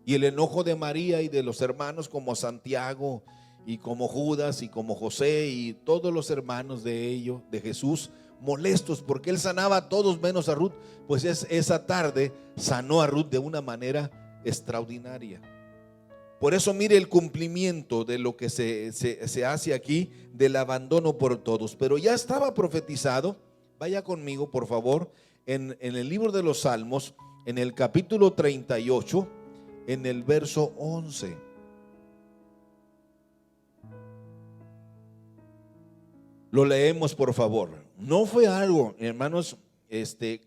Y el enojo de María y de los hermanos como Santiago y como Judas y como José y todos los hermanos de Jesús, molestos porque él sanaba a todos menos a Ruth, pues esa tarde sanó a Ruth de una manera extraordinaria. Por eso mire el cumplimiento de lo que se hace aquí del abandono por todos. Pero ya estaba profetizado. Vaya conmigo por favor en el libro de los Salmos, en el capítulo 38, en el verso 11. Lo leemos por favor. No fue algo, hermanos,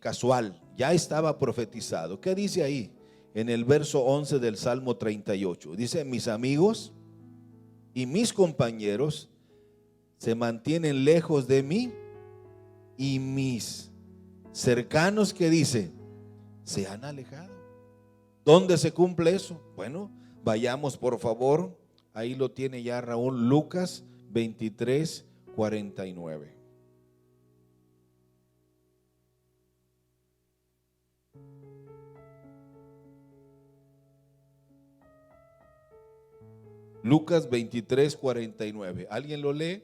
casual. Ya estaba profetizado. ¿Qué dice ahí? en el verso 11 del Salmo 38. Dice: mis amigos y mis compañeros se mantienen lejos de mí, y mis cercanos, que dice, se han alejado. ¿Dónde se cumple eso? Bueno, vayamos por favor, ahí lo tiene ya Raúl, Lucas 23, 49. Lucas 23, 49. ¿Alguien lo lee?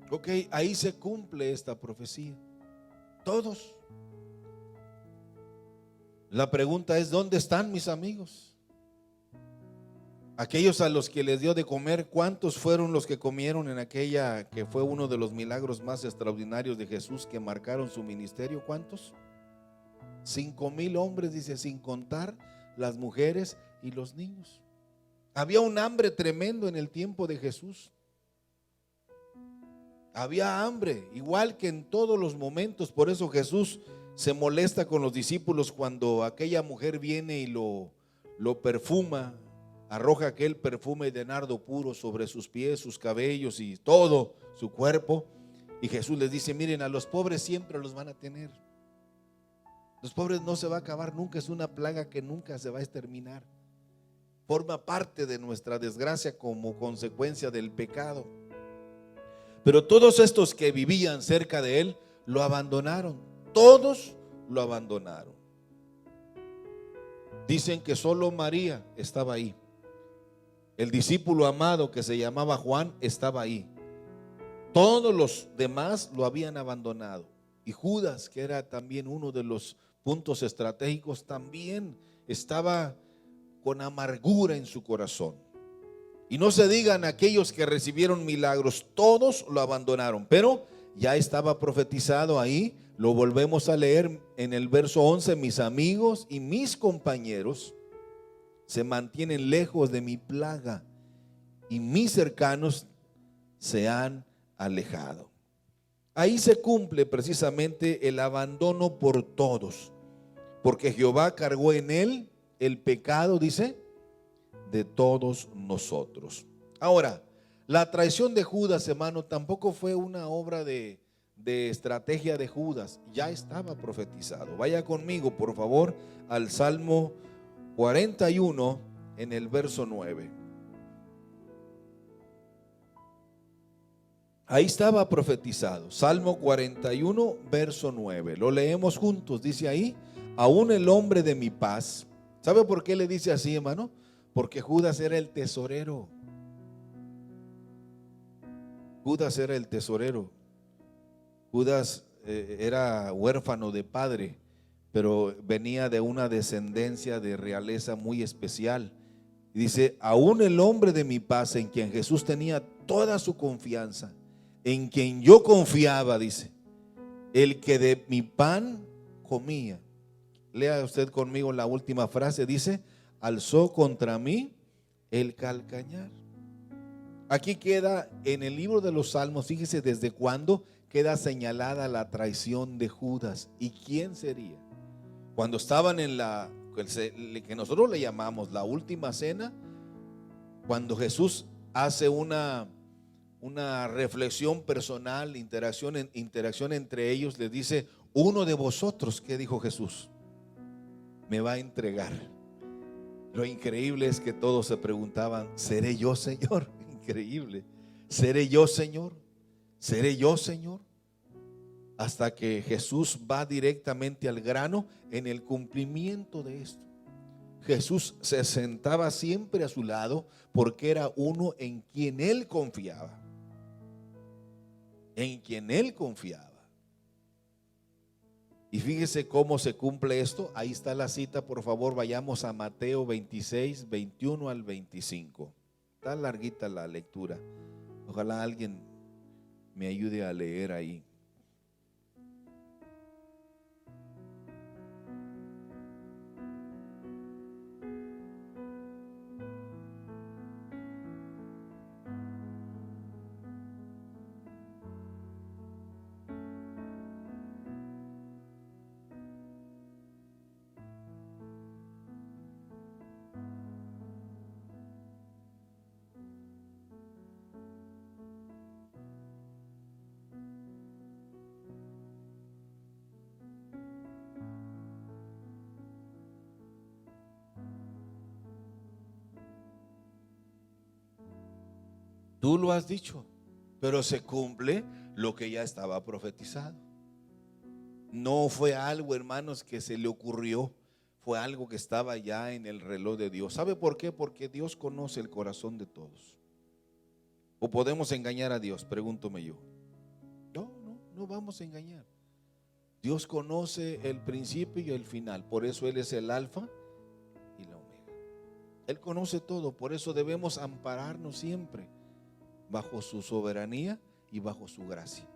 Ok, ahí se cumple esta profecía. Todos. La pregunta es: ¿dónde están mis amigos? Aquellos a los que les dio de comer, ¿cuántos fueron los que comieron en aquella que fue uno de los milagros más extraordinarios de Jesús, que marcaron su ministerio? ¿Cuántos? 5,000 hombres, dice, sin contar las mujeres y los niños. Había un hambre tremendo en el tiempo de Jesús. Había hambre, igual que en todos los momentos. Por eso Jesús se molesta con los discípulos cuando aquella mujer viene y lo perfuma, arroja aquel perfume de nardo puro sobre sus pies, sus cabellos y todo su cuerpo. Y Jesús les dice: miren, a los pobres siempre los van a tener. Los pobres no se va a acabar nunca, es una plaga que nunca se va a exterminar. Forma parte de nuestra desgracia como consecuencia del pecado. Pero todos estos que vivían cerca de él lo abandonaron. Todos lo abandonaron. Dicen que solo María estaba ahí. El discípulo amado que se llamaba Juan estaba ahí. Todos los demás lo habían abandonado. Y Judas, que era también uno de los puntos estratégicos, también estaba con amargura en su corazón. Y no se digan aquellos que recibieron milagros, todos lo abandonaron. Pero ya estaba profetizado ahí, lo volvemos a leer en el verso 11: mis amigos y mis compañeros se mantienen lejos de mi plaga, y mis cercanos se han alejado. Ahí se cumple precisamente el abandono por todos, porque Jehová cargó en él el pecado, dice, de todos nosotros. Ahora, la traición de Judas, hermano, tampoco fue una obra de estrategia de Judas, ya estaba profetizado. Vaya conmigo, por favor, al Salmo 41 en el verso 9. Ahí estaba profetizado. Salmo 41, verso 9. Lo leemos juntos. Dice ahí: aún el hombre de mi paz. ¿Sabe por qué le dice así, hermano? Porque Judas era el tesorero. Judas era el tesorero. Judas era huérfano de padre, pero venía de una descendencia de realeza muy especial. Y dice: aún el hombre de mi paz, en quien Jesús tenía toda su confianza, en quien yo confiaba, dice, el que de mi pan comía. Lea usted conmigo la última frase. Dice: alzó contra mí el calcañar. Aquí queda en el libro de los Salmos, fíjese desde cuándo queda señalada la traición de Judas. ¿Y quién sería? Cuando estaban en la que nosotros le llamamos la última cena, cuando Jesús hace una reflexión personal, interacción entre ellos, les dice: uno de vosotros, ¿qué dijo Jesús? Me va a entregar. Lo increíble es que todos se preguntaban: ¿seré yo, Señor? Increíble. ¿Seré yo, Señor? ¿Seré yo, Señor? Hasta que Jesús va directamente al grano en el cumplimiento de esto. Jesús se sentaba siempre a su lado porque era uno en quien él confiaba. En quien él confiaba. Y fíjese cómo se cumple esto. Ahí está la cita, por favor, vayamos a Mateo 26, 21 al 25. Está larguita la lectura. Ojalá alguien me ayude a leer ahí. Tú lo has dicho, pero se cumple lo que ya estaba profetizado. No fue algo, hermanos, que se le ocurrió, fue algo que estaba ya en el reloj de Dios. ¿Sabe por qué? Porque Dios conoce el corazón de todos. ¿O podemos engañar a Dios? Pregúntome yo. No vamos a engañar. Dios conoce el principio y el final, por eso Él es el alfa y la omega. Él conoce todo, por eso debemos ampararnos siempre bajo su soberanía y bajo su gracia.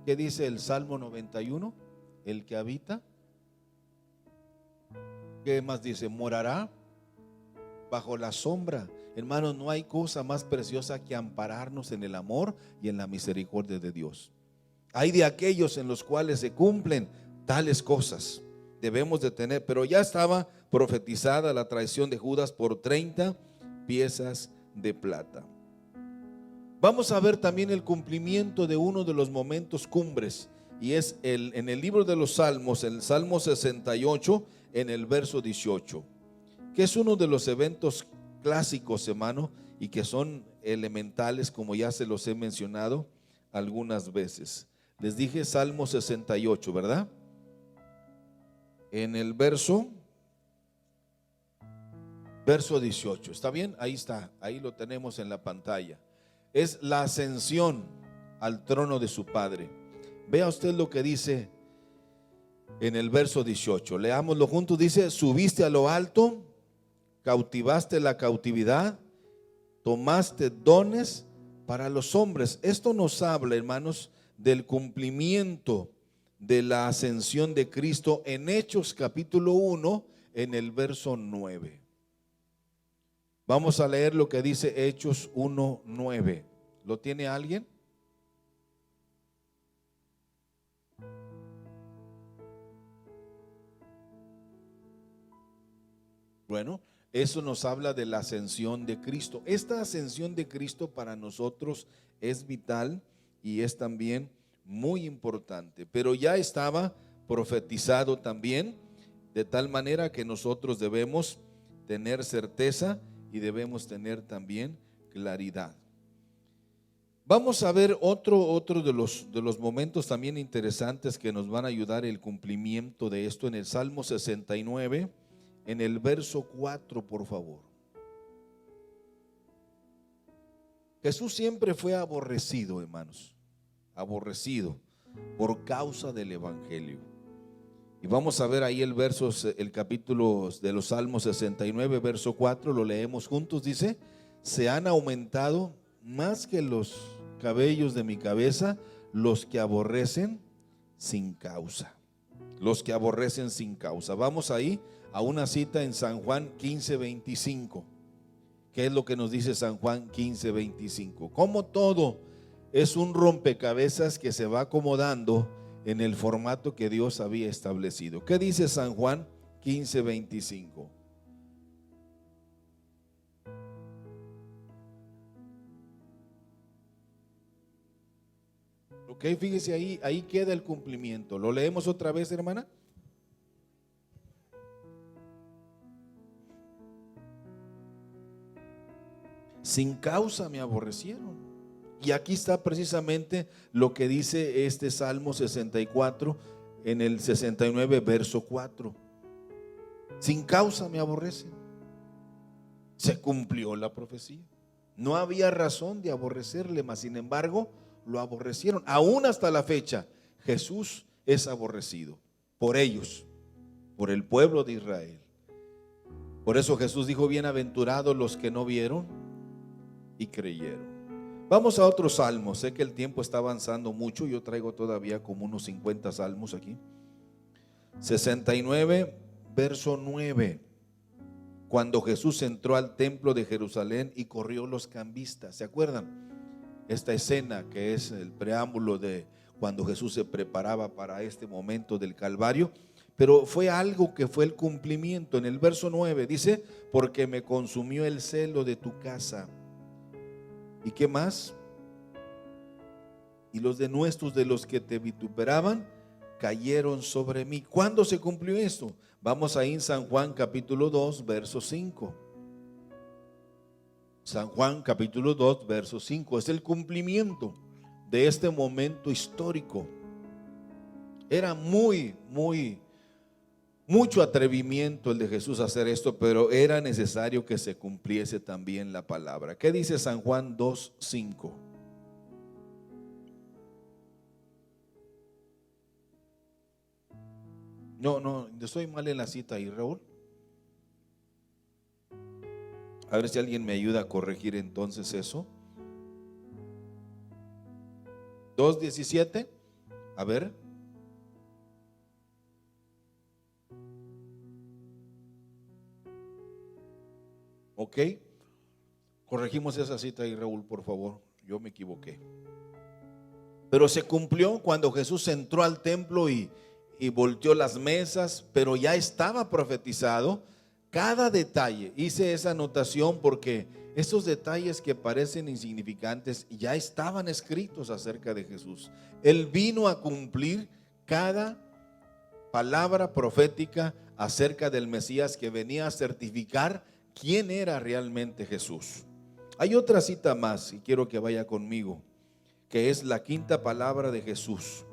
¿Qué dice el Salmo 91? El que habita, ¿qué más dice? Morará bajo la sombra. Hermanos, no hay cosa más preciosa que ampararnos en el amor y en la misericordia de Dios. Hay de aquellos en los cuales se cumplen tales cosas. Debemos de tener, pero ya estaba profetizada la traición de Judas por 30 piezas de plata. Vamos a ver también el cumplimiento de uno de los momentos cumbres, y es en el libro de los Salmos, en el Salmo 68, en el verso 18, que es uno de los eventos clásicos, hermano, y que son elementales, como ya se los he mencionado algunas veces. Les dije Salmo 68, ¿verdad? En el verso 18, ¿está bien? Ahí está, ahí lo tenemos en la pantalla. Es la ascensión al trono de su Padre. Vea usted lo que dice en el verso 18. Leámoslo juntos. Dice: subiste a lo alto, cautivaste la cautividad, tomaste dones para los hombres. Esto nos habla, hermanos, del cumplimiento de la ascensión de Cristo en Hechos capítulo 1, en el verso 9. Vamos a leer lo que dice Hechos 1:9. ¿Lo tiene alguien? Bueno, eso nos habla de la ascensión de Cristo. Esta ascensión de Cristo para nosotros es vital y es también muy importante, pero ya estaba profetizado también, de tal manera que nosotros debemos tener certeza y debemos tener también claridad. Vamos a ver otro de los momentos también interesantes que nos van a ayudar el cumplimiento de esto en el Salmo 69, en el verso 4, por favor. Jesús siempre fue aborrecido, hermanos, aborrecido por causa del evangelio. Y vamos a ver ahí el capítulo de los Salmos 69, verso 4, lo leemos juntos. Dice: se han aumentado más que los cabellos de mi cabeza los que aborrecen sin causa. Los que aborrecen sin causa. Vamos ahí a una cita en San Juan 15:25. ¿Qué es lo que nos dice San Juan 15:25? Como todo es un rompecabezas que se va acomodando en el formato que Dios había establecido. ¿Qué dice San Juan 15:25? Ok, fíjese ahí queda el cumplimiento. ¿Lo leemos otra vez, hermana? Sin causa me aborrecieron. Y aquí está precisamente lo que dice este Salmo 64 en el 69, verso 4. Sin causa me aborrecen. Se cumplió la profecía. No había razón de aborrecerle, mas sin embargo lo aborrecieron. Aún hasta la fecha Jesús es aborrecido por ellos, por el pueblo de Israel. Por eso Jesús dijo: bienaventurados los que no vieron y creyeron. Vamos a otro salmo. Sé que el tiempo está avanzando mucho. Yo traigo todavía como unos 50 salmos aquí. 69, verso 9. Cuando Jesús entró al templo de Jerusalén y corrió los cambistas. ¿Se acuerdan? Esta escena que es el preámbulo de cuando Jesús se preparaba para este momento del Calvario. Pero fue algo que fue el cumplimiento. En el verso 9 dice: porque me consumió el celo de tu casa. ¿Y qué más? Y los denuestos de los que te vituperaban cayeron sobre mí. ¿Cuándo se cumplió esto? Vamos ahí en San Juan capítulo 2, verso 5. San Juan capítulo 2, verso 5. Es el cumplimiento de este momento histórico. Era mucho atrevimiento el de Jesús hacer esto, pero era necesario que se cumpliese también la palabra. ¿Qué dice San Juan 2, 5? No, estoy mal en la cita ahí, Raúl. A ver si alguien me ayuda a corregir entonces eso. 2:17. A ver. Ok. Corregimos esa cita ahí, Raúl, por favor. Yo me equivoqué. Pero se cumplió cuando Jesús entró al templo y volteó las mesas, pero ya estaba profetizado cada detalle. Hice esa anotación porque esos detalles que parecen insignificantes ya estaban escritos acerca de Jesús. Él vino a cumplir cada palabra profética acerca del Mesías que venía a certificar quién era realmente Jesús. Hay otra cita más y quiero que vaya conmigo, que es la quinta palabra de Jesús,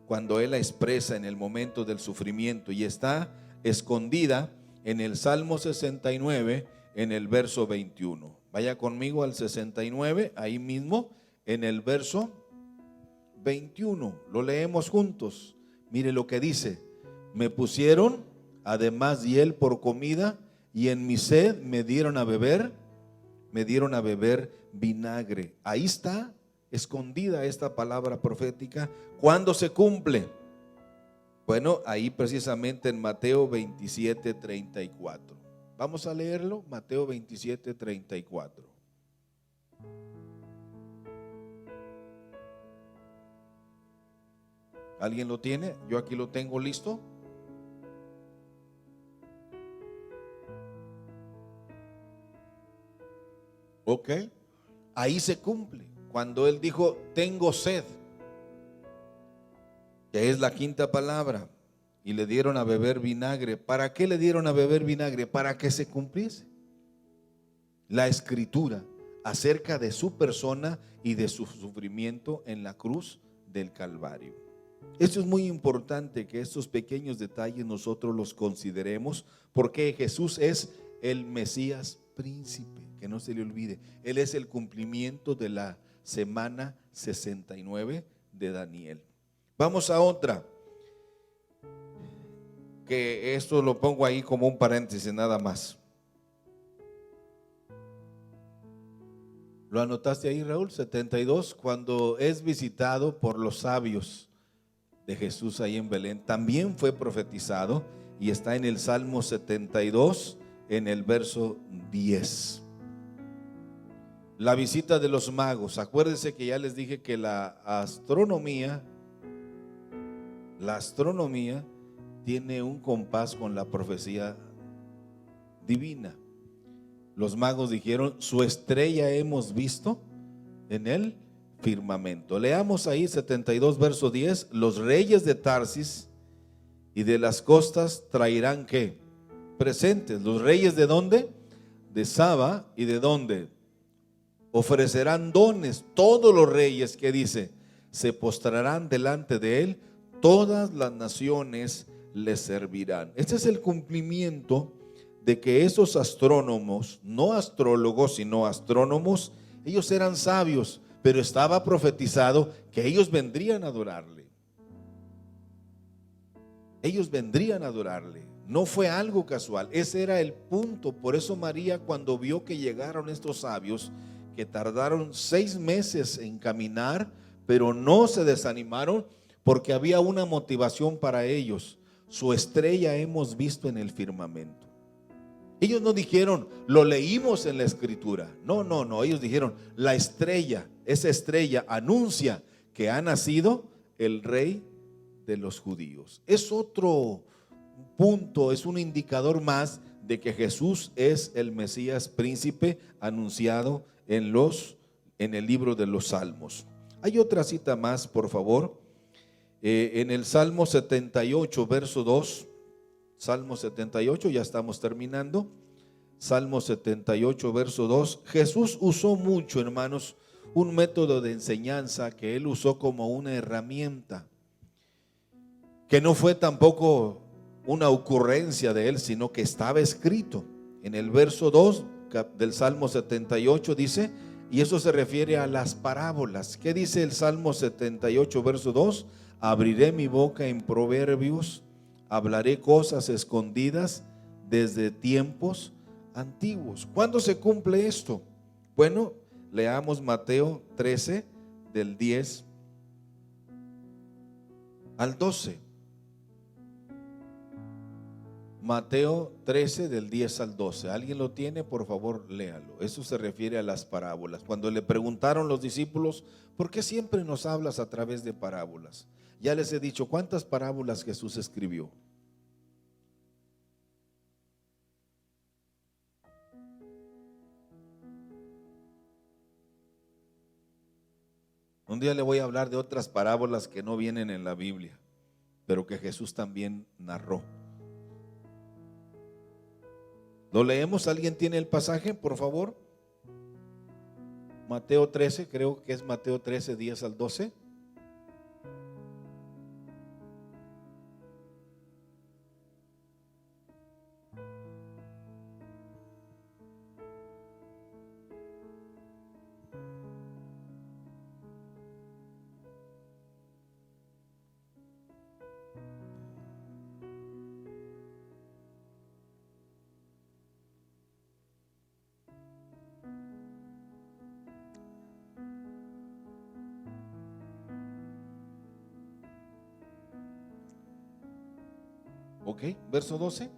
cuando Él la expresa en el momento del sufrimiento y está escondida en el Salmo 69, en el verso 21. Vaya conmigo al 69, ahí mismo, en el verso 21. Lo leemos juntos. Mire lo que dice: me pusieron además hiel por comida y en mi sed me dieron a beber vinagre. Ahí está escondida esta palabra profética. ¿Cuándo se cumple? Bueno, ahí precisamente en Mateo 27, 34. Vamos a leerlo, Mateo 27, 34. ¿Alguien lo tiene? Yo aquí lo tengo listo. Ok, ahí se cumple cuando Él dijo: tengo sed, que es la quinta palabra, y le dieron a beber vinagre. ¿Para qué le dieron a beber vinagre? Para que se cumpliese la escritura acerca de su persona y de su sufrimiento en la cruz del Calvario. Esto es muy importante, que estos pequeños detalles nosotros los consideremos, porque Jesús es el Mesías príncipe, que no se le olvide. Él es el cumplimiento de la semana 69 de Daniel. Vamos a otra, que esto lo pongo ahí como un paréntesis nada más. ¿Lo anotaste ahí, Raúl? 72, cuando es visitado por los sabios de Jesús ahí en Belén, también fue profetizado y está en el Salmo 72, en el verso 10. La visita de los magos. Acuérdense que ya les dije que la astronomía tiene un compás con la profecía divina. Los magos dijeron: su estrella hemos visto en el firmamento. Leamos ahí 72 verso 10. Los reyes de Tarsis y de las costas traerán ¿qué? Presentes. Los reyes ¿de dónde? De Saba. ¿Y de dónde? Ofrecerán dones. Todos los reyes, que dice, se postrarán delante de él. Todas las naciones le servirán. Este es el cumplimiento de que esos astrónomos, no astrólogos sino astrónomos, ellos eran sabios, pero estaba profetizado que ellos vendrían a adorarle. Ellos vendrían a adorarle. No fue algo casual, ese era el punto. Por eso María, cuando vio que llegaron estos sabios, que tardaron 6 meses en caminar, pero no se desanimaron, porque había una motivación para ellos. Su estrella hemos visto en el firmamento. Ellos no dijeron: lo leímos en la escritura. No, ellos dijeron: la estrella, esa estrella anuncia que ha nacido el rey de los judíos. Es otro punto, es un indicador más de que Jesús es el Mesías príncipe anunciado en el libro de los Salmos. Hay otra cita más, por favor, en el Salmo 78, verso 2. Salmo 78, ya estamos terminando. Salmo 78, verso 2. Jesús usó mucho, hermanos, un método de enseñanza que él usó como una herramienta, que no fue tampoco una ocurrencia de él, sino que estaba escrito. En el verso 2 del Salmo 78 dice, y eso se refiere a las parábolas. ¿Qué dice el Salmo 78, verso 2? Abriré mi boca en proverbios, hablaré cosas escondidas desde tiempos antiguos. ¿Cuándo se cumple esto? Bueno, leamos Mateo 13 del 10 al 12. Mateo 13 del 10 al 12. ¿Alguien lo tiene? Por favor, léalo. Eso se refiere a las parábolas. Cuando le preguntaron los discípulos, ¿por qué siempre nos hablas a través de parábolas? Ya les he dicho, ¿cuántas parábolas Jesús escribió? Un día le voy a hablar de otras parábolas que no vienen en la Biblia, pero que Jesús también narró. ¿Lo leemos? ¿Alguien tiene el pasaje, por favor? Mateo 13, creo que es Mateo 13, 10 al 12. Ok, verso 12.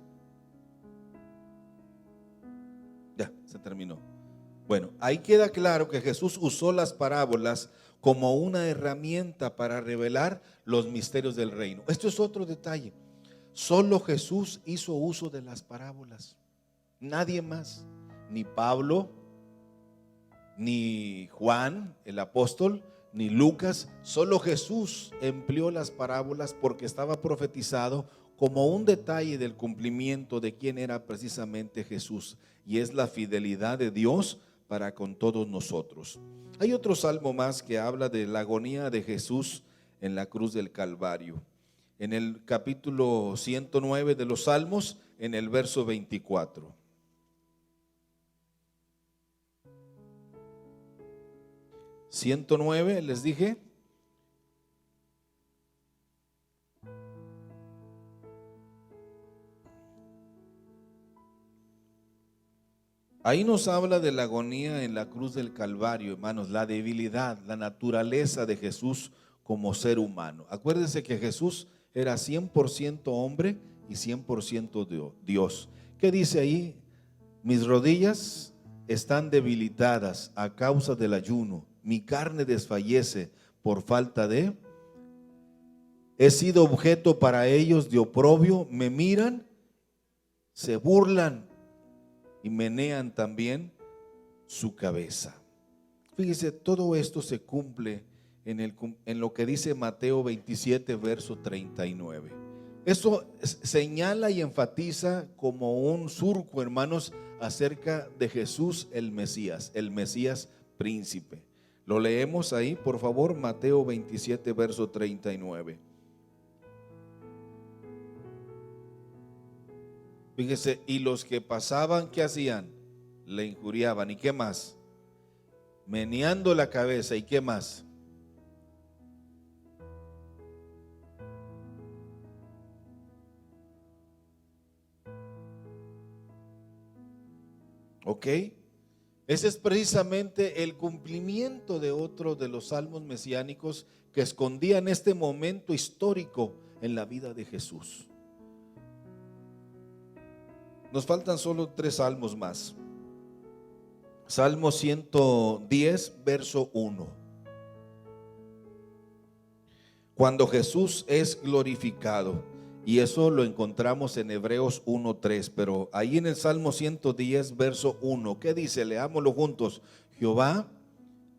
Ya, se terminó. Bueno, ahí queda claro que Jesús usó las parábolas como una herramienta para revelar los misterios del reino. Esto es otro detalle. Solo Jesús hizo uso de las parábolas. Nadie más. Ni Pablo, ni Juan, el apóstol, ni Lucas. Solo Jesús empleó las parábolas porque estaba profetizado como un detalle del cumplimiento de quién era precisamente Jesús, y es la fidelidad de Dios para con todos nosotros. Hay otro salmo más que habla de la agonía de Jesús en la cruz del Calvario. En el capítulo 109 de los Salmos, en el verso 24. ¿109 les dije? Ahí nos habla de la agonía en la cruz del Calvario, hermanos, la debilidad, la naturaleza de Jesús como ser humano. Acuérdense que Jesús era 100% hombre y 100% Dios. ¿Qué dice ahí? Mis rodillas están debilitadas a causa del ayuno, mi carne desfallece por falta de... He sido objeto para ellos de oprobio, me miran, se burlan y menean también su cabeza. Fíjese, todo esto se cumple en lo que dice Mateo 27, verso 39. Eso señala y enfatiza como un surco, hermanos, acerca de Jesús el Mesías príncipe. Lo leemos ahí, por favor, Mateo 27, verso 39. Fíjese, y los que pasaban, ¿qué hacían? Le injuriaban. ¿Y qué más? Meneando la cabeza. ¿Y qué más? ¿Ok? Ese es precisamente el cumplimiento de otro de los salmos mesiánicos que escondían este momento histórico en la vida de Jesús. Nos faltan solo 3 salmos más. Salmo 110, verso 1. Cuando Jesús es glorificado, y eso lo encontramos en Hebreos 1:3, pero ahí en el Salmo 110, verso 1, ¿qué dice? Leámoslo juntos. Jehová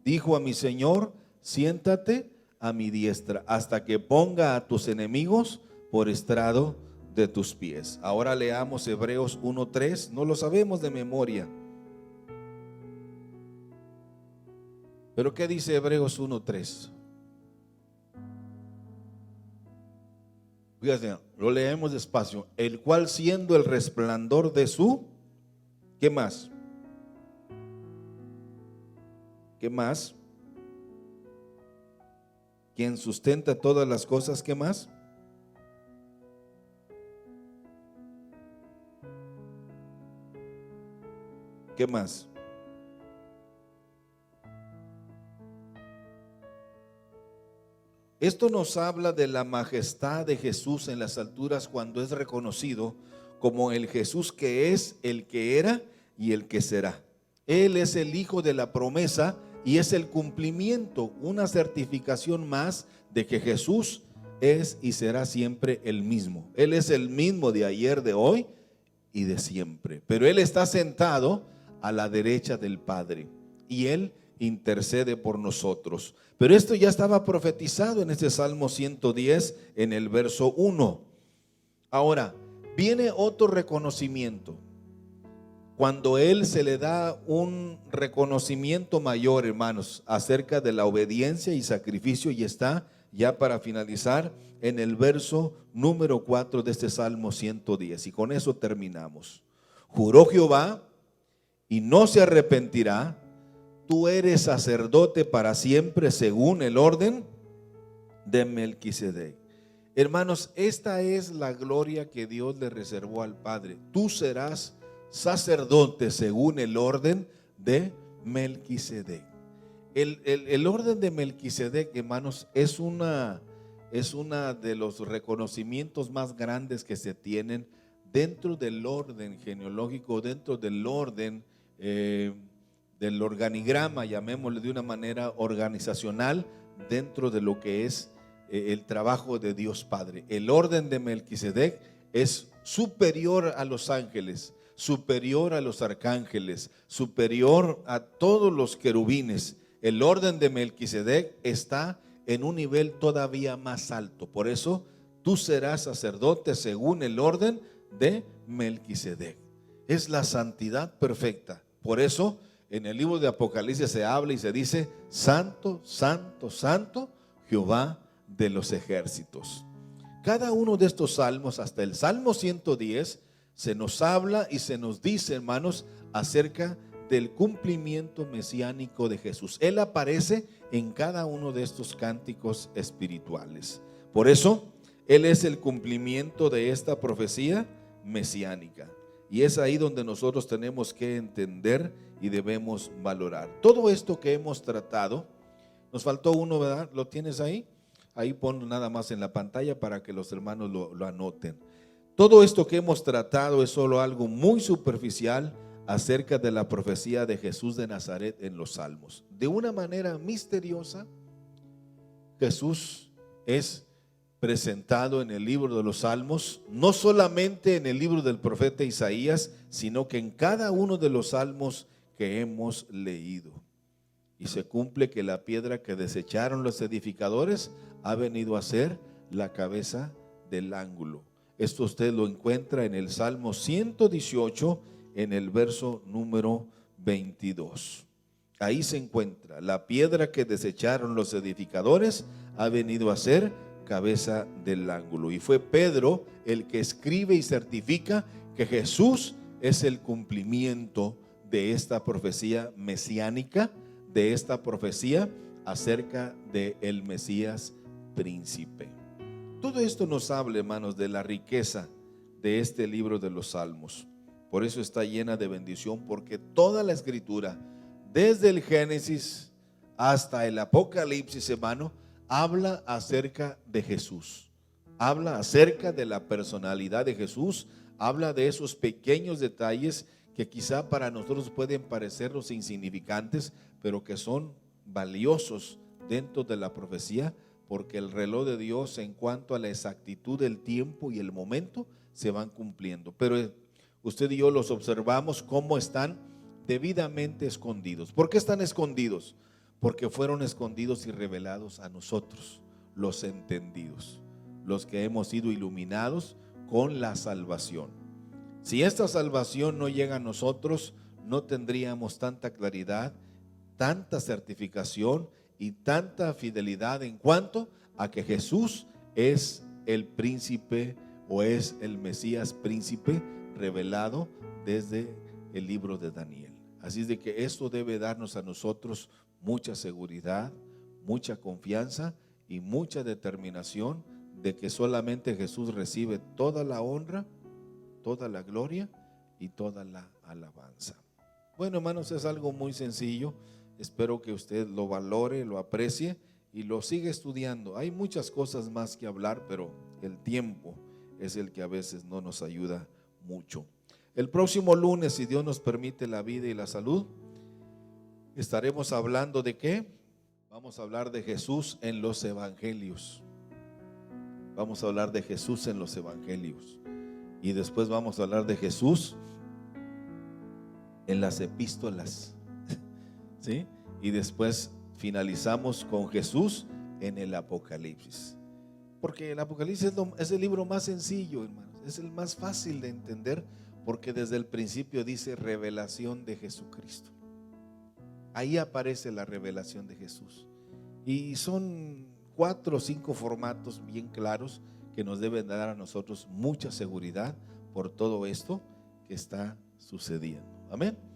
dijo a mi Señor, siéntate a mi diestra hasta que ponga a tus enemigos por estrado de tus pies. Ahora leamos Hebreos 1:3, no lo sabemos de memoria. Pero ¿qué dice Hebreos 1:3? Fíjense, lo leemos despacio. El cual siendo el resplandor de su, ¿qué más? ¿Qué más? Quien sustenta todas las cosas, ¿qué más? ¿Qué más? Esto nos habla de la majestad de Jesús en las alturas cuando es reconocido como el Jesús que es, el que era y el que será. Él es el Hijo de la promesa y es el cumplimiento, una certificación más de que Jesús es y será siempre el mismo. Él es el mismo de ayer, de hoy y de siempre. Pero Él está sentado a la derecha del Padre y Él intercede por nosotros. Pero esto ya estaba profetizado en este Salmo 110 en el verso 1. Ahora, viene otro reconocimiento. Cuando Él se le da un reconocimiento mayor, hermanos, acerca de la obediencia y sacrificio, y está ya para finalizar en el verso número 4 de este Salmo 110. Y con eso terminamos. Juró Jehová y no se arrepentirá. Tú eres sacerdote para siempre según el orden de Melquisedec. Hermanos, esta es la gloria que Dios le reservó al Padre. Tú serás sacerdote según el orden de Melquisedec. El orden de Melquisedec, hermanos, es una de los reconocimientos más grandes que se tienen dentro del orden genealógico, dentro del orden del organigrama, llamémosle de una manera organizacional, dentro de lo que es el trabajo de Dios Padre. El orden de Melquisedec es superior a los ángeles, superior a los arcángeles, superior a todos los querubines. El orden de Melquisedec está en un nivel todavía más alto. Por eso tú serás sacerdote según el orden de Melquisedec. Es la santidad perfecta. Por eso en el libro de Apocalipsis se habla y se dice: Santo, santo, santo, Jehová de los ejércitos. Cada uno de estos salmos, hasta el Salmo 110, se nos habla y se nos dice, hermanos, acerca del cumplimiento mesiánico de Jesús. Él aparece en cada uno de estos cánticos espirituales. Por eso, Él es el cumplimiento de esta profecía mesiánica. Y es ahí donde nosotros tenemos que entender y debemos valorar. Todo esto que hemos tratado, nos faltó uno, ¿verdad? ¿Lo tienes ahí? Ahí ponlo nada más en la pantalla para que los hermanos lo anoten. Todo esto que hemos tratado es solo algo muy superficial acerca de la profecía de Jesús de Nazaret en los Salmos. De una manera misteriosa, Jesús es presentado en el libro de los Salmos, no solamente en el libro del profeta Isaías, sino que en cada uno de los salmos que hemos leído. Y se cumple que la piedra que desecharon los edificadores ha venido a ser la cabeza del ángulo. Esto usted lo encuentra en el Salmo 118, en el verso número 22. Ahí se encuentra: la piedra que desecharon los edificadores ha venido a ser cabeza del ángulo. Y fue Pedro el que escribe y certifica que Jesús es el cumplimiento de esta profecía mesiánica, de esta profecía acerca del Mesías príncipe. Todo esto nos habla, hermanos, de la riqueza de este libro de los Salmos. Por eso está llena de bendición, porque toda la escritura, desde el Génesis hasta el Apocalipsis, hermano, habla acerca de Jesús, habla acerca de la personalidad de Jesús, habla de esos pequeños detalles que quizá para nosotros pueden parecernos insignificantes, pero que son valiosos dentro de la profecía, porque el reloj de Dios en cuanto a la exactitud del tiempo y el momento se van cumpliendo. Pero usted y yo los observamos cómo están debidamente escondidos. ¿Por qué están escondidos? Porque fueron escondidos y revelados a nosotros, los entendidos, los que hemos sido iluminados con la salvación. Si esta salvación no llega a nosotros, no tendríamos tanta claridad, tanta certificación y tanta fidelidad en cuanto a que Jesús es el príncipe o es el Mesías príncipe revelado desde el libro de Daniel. Así es de que esto debe darnos a nosotros mucha seguridad, mucha confianza y mucha determinación de que solamente Jesús recibe toda la honra, toda la gloria y toda la alabanza. Bueno, hermanos, es algo muy sencillo. Espero que usted lo valore, lo aprecie y lo siga estudiando. Hay muchas cosas más que hablar, pero el tiempo es el que a veces no nos ayuda mucho. El próximo lunes, si Dios nos permite la vida y la salud, estaremos hablando de ¿qué? Vamos a hablar de Jesús en los evangelios. Vamos a hablar de Jesús en los evangelios. Y después vamos a hablar de Jesús en las epístolas. ¿Sí? Y después finalizamos con Jesús en el Apocalipsis. Porque el Apocalipsis es el libro más sencillo, hermanos. Es el más fácil de entender porque desde el principio dice revelación de Jesucristo. Ahí aparece la revelación de Jesús. Y son 4 o 5 formatos bien claros que nos deben dar a nosotros mucha seguridad por todo esto que está sucediendo. Amén.